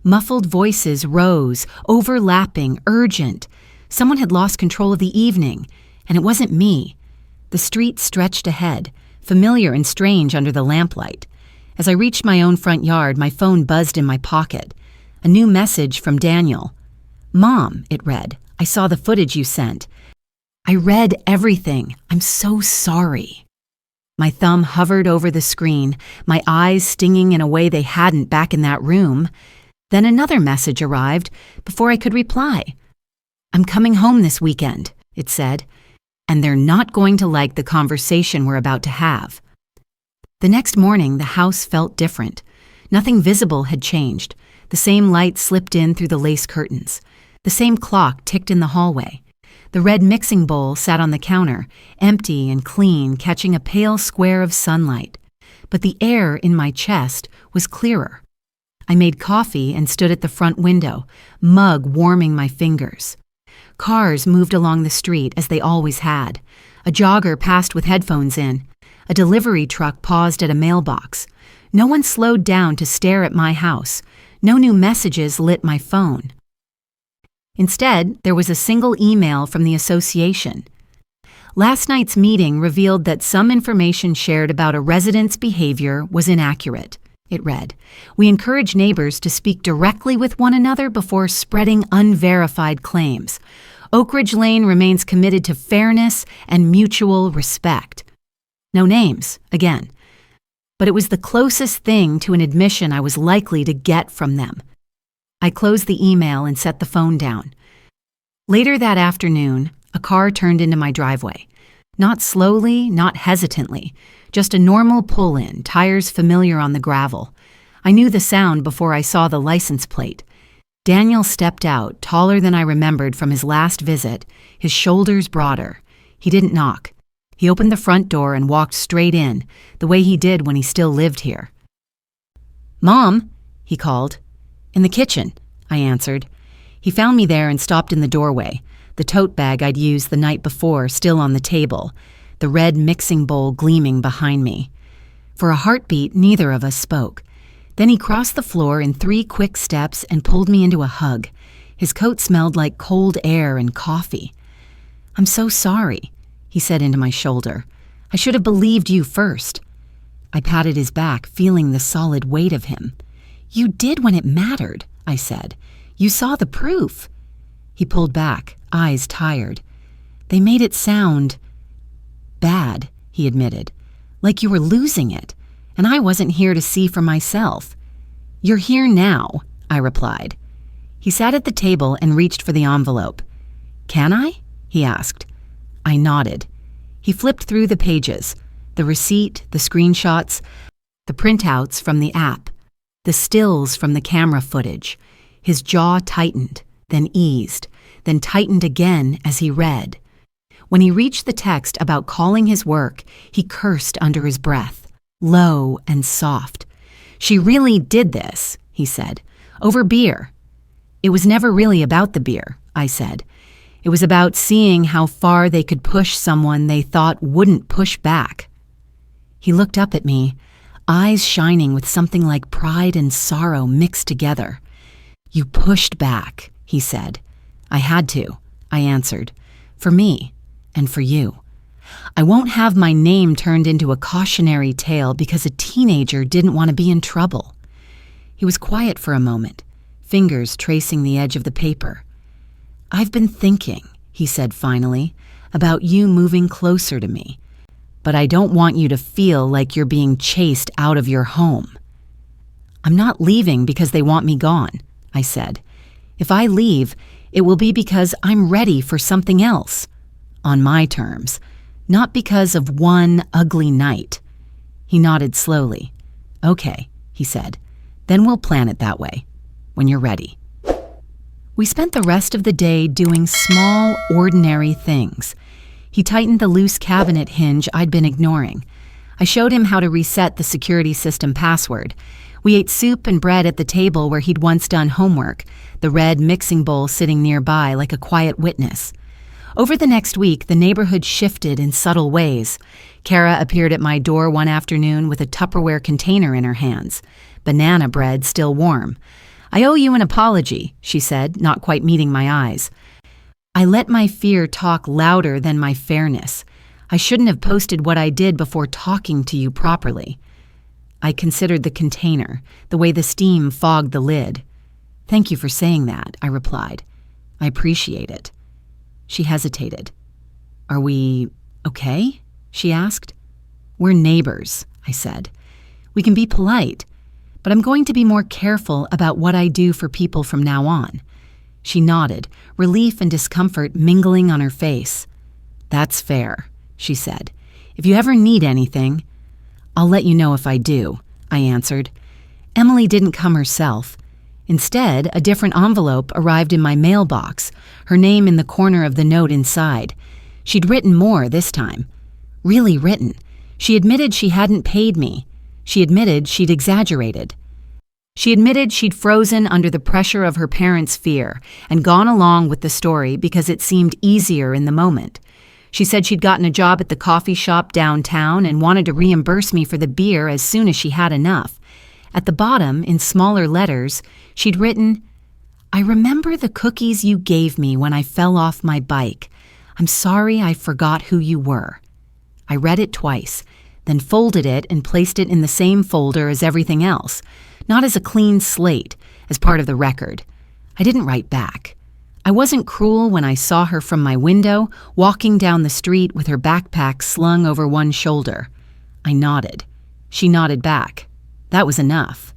Muffled voices rose, overlapping, urgent. Someone had lost control of the evening, and it wasn't me. The street stretched ahead, familiar and strange under the lamplight. As I reached my own front yard, my phone buzzed in my pocket. A new message from Daniel. "Mom," it read, "I saw the footage you sent. I read everything. I'm so sorry." My thumb hovered over the screen, my eyes stinging in a way they hadn't back in that room. Then another message arrived before I could reply. "I'm coming home this weekend," it said, "and they're not going to like the conversation we're about to have." The next morning, the house felt different. Nothing visible had changed. The same light slipped in through the lace curtains. The same clock ticked in the hallway. The red mixing bowl sat on the counter, empty and clean, catching a pale square of sunlight. But the air in my chest was clearer. I made coffee and stood at the front window, mug warming my fingers. Cars moved along the street as they always had. A jogger passed with headphones in. A delivery truck paused at a mailbox. No one slowed down to stare at my house. No new messages lit my phone. Instead, there was a single email from the association. Last night's meeting revealed that some information shared about a resident's behavior was inaccurate. It read, "We encourage neighbors to speak directly with one another before spreading unverified claims. Oak Ridge Lane remains committed to fairness and mutual respect." No names, again. But it was the closest thing to an admission I was likely to get from them. I closed the email and set the phone down. Later that afternoon, a car turned into my driveway. Not slowly, not hesitantly, just a normal pull-in, tires familiar on the gravel. I knew the sound before I saw the license plate. Daniel stepped out, taller than I remembered from his last visit, his shoulders broader. He didn't knock. He opened the front door and walked straight in, the way he did when he still lived here. "Mom," he called. "In the kitchen," I answered. He found me there and stopped in the doorway, the tote bag I'd used the night before still on the table, the red mixing bowl gleaming behind me. For a heartbeat, neither of us spoke. Then he crossed the floor in 3 quick steps and pulled me into a hug. His coat smelled like cold air and coffee. "I'm so sorry," he said into my shoulder. "I should have believed you first." I patted his back, feeling the solid weight of him. "You did when it mattered," I said. "You saw the proof." He pulled back, eyes tired. "They made it sound bad," he admitted, "like you were losing it, and I wasn't here to see for myself." "You're here now," I replied. He sat at the table and reached for the envelope. "Can I?" he asked. I nodded. He flipped through the pages, the receipt, the screenshots, the printouts from the app, the stills from the camera footage. His jaw tightened, then eased, then tightened again as he read. When he reached the text about calling his work, he cursed under his breath, low and soft. "She really did this," he said, "over beer." "It was never really about the beer," I said. "It was about seeing how far they could push someone they thought wouldn't push back." He looked up at me, eyes shining with something like pride and sorrow mixed together. "You pushed back," he said. "I had to," I answered. "For me and for you. I won't have my name turned into a cautionary tale because a teenager didn't want to be in trouble. He was quiet for a moment, fingers tracing the edge of the paper. I've been thinking, he said finally, about you moving closer to me. But I don't want you to feel like you're being chased out of your home. I'm not leaving because they want me gone, I said. If I leave, it will be because I'm ready for something else. On my terms, not because of one ugly night. He nodded slowly. Okay, he said. Then we'll plan it that way, when you're ready. We spent the rest of the day doing small, ordinary things. He tightened the loose cabinet hinge I'd been ignoring. I showed him how to reset the security system password. We ate soup and bread at the table where he'd once done homework, the red mixing bowl sitting nearby like a quiet witness. Over the next week, the neighborhood shifted in subtle ways. Kara appeared at my door one afternoon with a Tupperware container in her hands, banana bread still warm. I owe you an apology, she said, not quite meeting my eyes. I let my fear talk louder than my fairness. I shouldn't have posted what I did before talking to you properly. I considered the container, the way the steam fogged the lid. Thank you for saying that, I replied. I appreciate it. She hesitated. Are we okay? She asked. We're neighbors, I said. We can be polite, but I'm going to be more careful about what I do for people from now on. She nodded, relief and discomfort mingling on her face. That's fair, she said. If you ever need anything, I'll let you know if I do, I answered. Emily didn't come herself. Instead, a different envelope arrived in my mailbox, her name in the corner of the note inside. She'd written more this time. Really written. She admitted she hadn't paid me. She admitted she'd exaggerated. She admitted she'd frozen under the pressure of her parents' fear and gone along with the story because it seemed easier in the moment. She said she'd gotten a job at the coffee shop downtown and wanted to reimburse me for the beer as soon as she had enough. At the bottom, in smaller letters, she'd written, I remember the cookies you gave me when I fell off my bike. I'm sorry I forgot who you were. I read it twice, then folded it and placed it in the same folder as everything else, not as a clean slate, as part of the record. I didn't write back. I wasn't cruel when I saw her from my window, walking down the street with her backpack slung over one shoulder. I nodded. She nodded back. That was enough.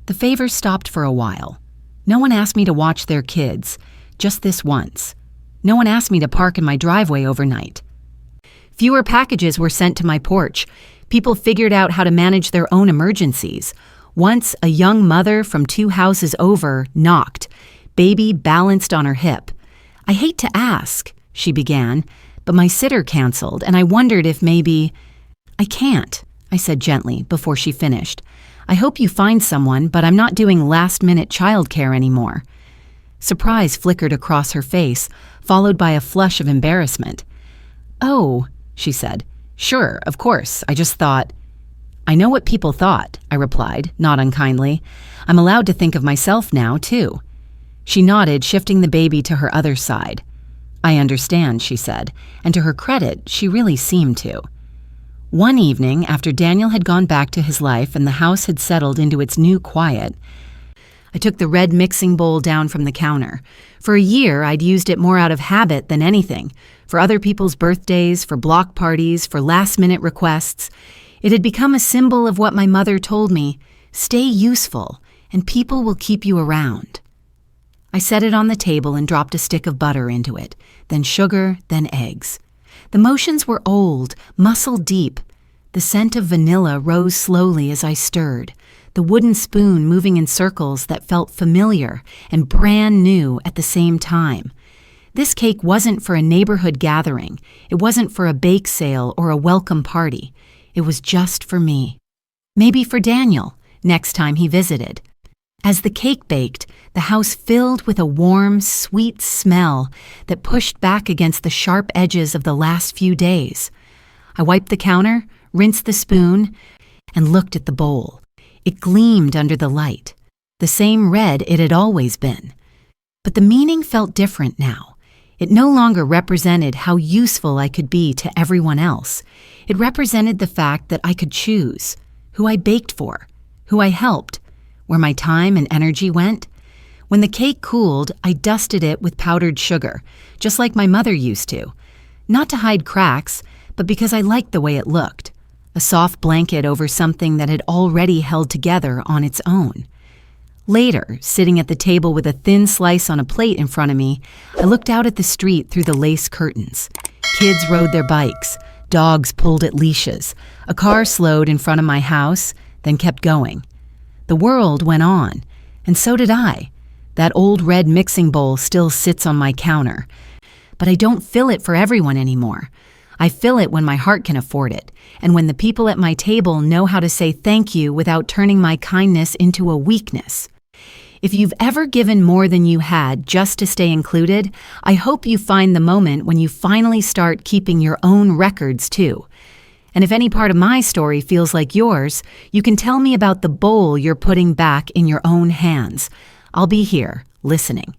The favor stopped for a while. No one asked me to watch their kids, just this once. No one asked me to park in my driveway overnight. Fewer packages were sent to my porch. People figured out how to manage their own emergencies. Once, a young mother from 2 houses over knocked, baby balanced on her hip. I hate to ask, she began, but my sitter canceled, and I wondered if maybe... I can't, I said gently before she finished. I hope you find someone, but I'm not doing last-minute childcare anymore. Surprise flickered across her face, followed by a flush of embarrassment. Oh, she said. Sure, of course. I just thought... I know what people thought, I replied, not unkindly. I'm allowed to think of myself now, too. She nodded, shifting the baby to her other side. I understand, she said, and to her credit, she really seemed to. One evening, after Daniel had gone back to his life and the house had settled into its new quiet, I took the red mixing bowl down from the counter. For a year, I'd used it more out of habit than anything, for other people's birthdays, for block parties, for last-minute requests. It had become a symbol of what my mother told me, stay useful, and people will keep you around. I set it on the table and dropped a stick of butter into it, then sugar, then eggs. The motions were old, muscle deep. The scent of vanilla rose slowly as I stirred, the wooden spoon moving in circles that felt familiar and brand new at the same time. This cake wasn't for a neighborhood gathering. It wasn't for a bake sale or a welcome party. It was just for me. Maybe for Daniel, next time he visited. As the cake baked, the house filled with a warm, sweet smell that pushed back against the sharp edges of the last few days. I wiped the counter, rinsed the spoon, and looked at the bowl. It gleamed under the light, the same red it had always been. But the meaning felt different now. It no longer represented how useful I could be to everyone else. It represented the fact that I could choose who I baked for, who I helped, where my time and energy went. When the cake cooled, I dusted it with powdered sugar, just like my mother used to. Not to hide cracks, but because I liked the way it looked. A soft blanket over something that had already held together on its own. Later, sitting at the table with a thin slice on a plate in front of me, I looked out at the street through the lace curtains. Kids rode their bikes. Dogs pulled at leashes. A car slowed in front of my house, then kept going. The world went on, and so did I. That old red mixing bowl still sits on my counter. But I don't fill it for everyone anymore. I fill it when my heart can afford it, and when the people at my table know how to say thank you without turning my kindness into a weakness. If you've ever given more than you had just to stay included, I hope you find the moment when you finally start keeping your own records too. And if any part of my story feels like yours, you can tell me about the bowl you're putting back in your own hands. I'll be here, listening.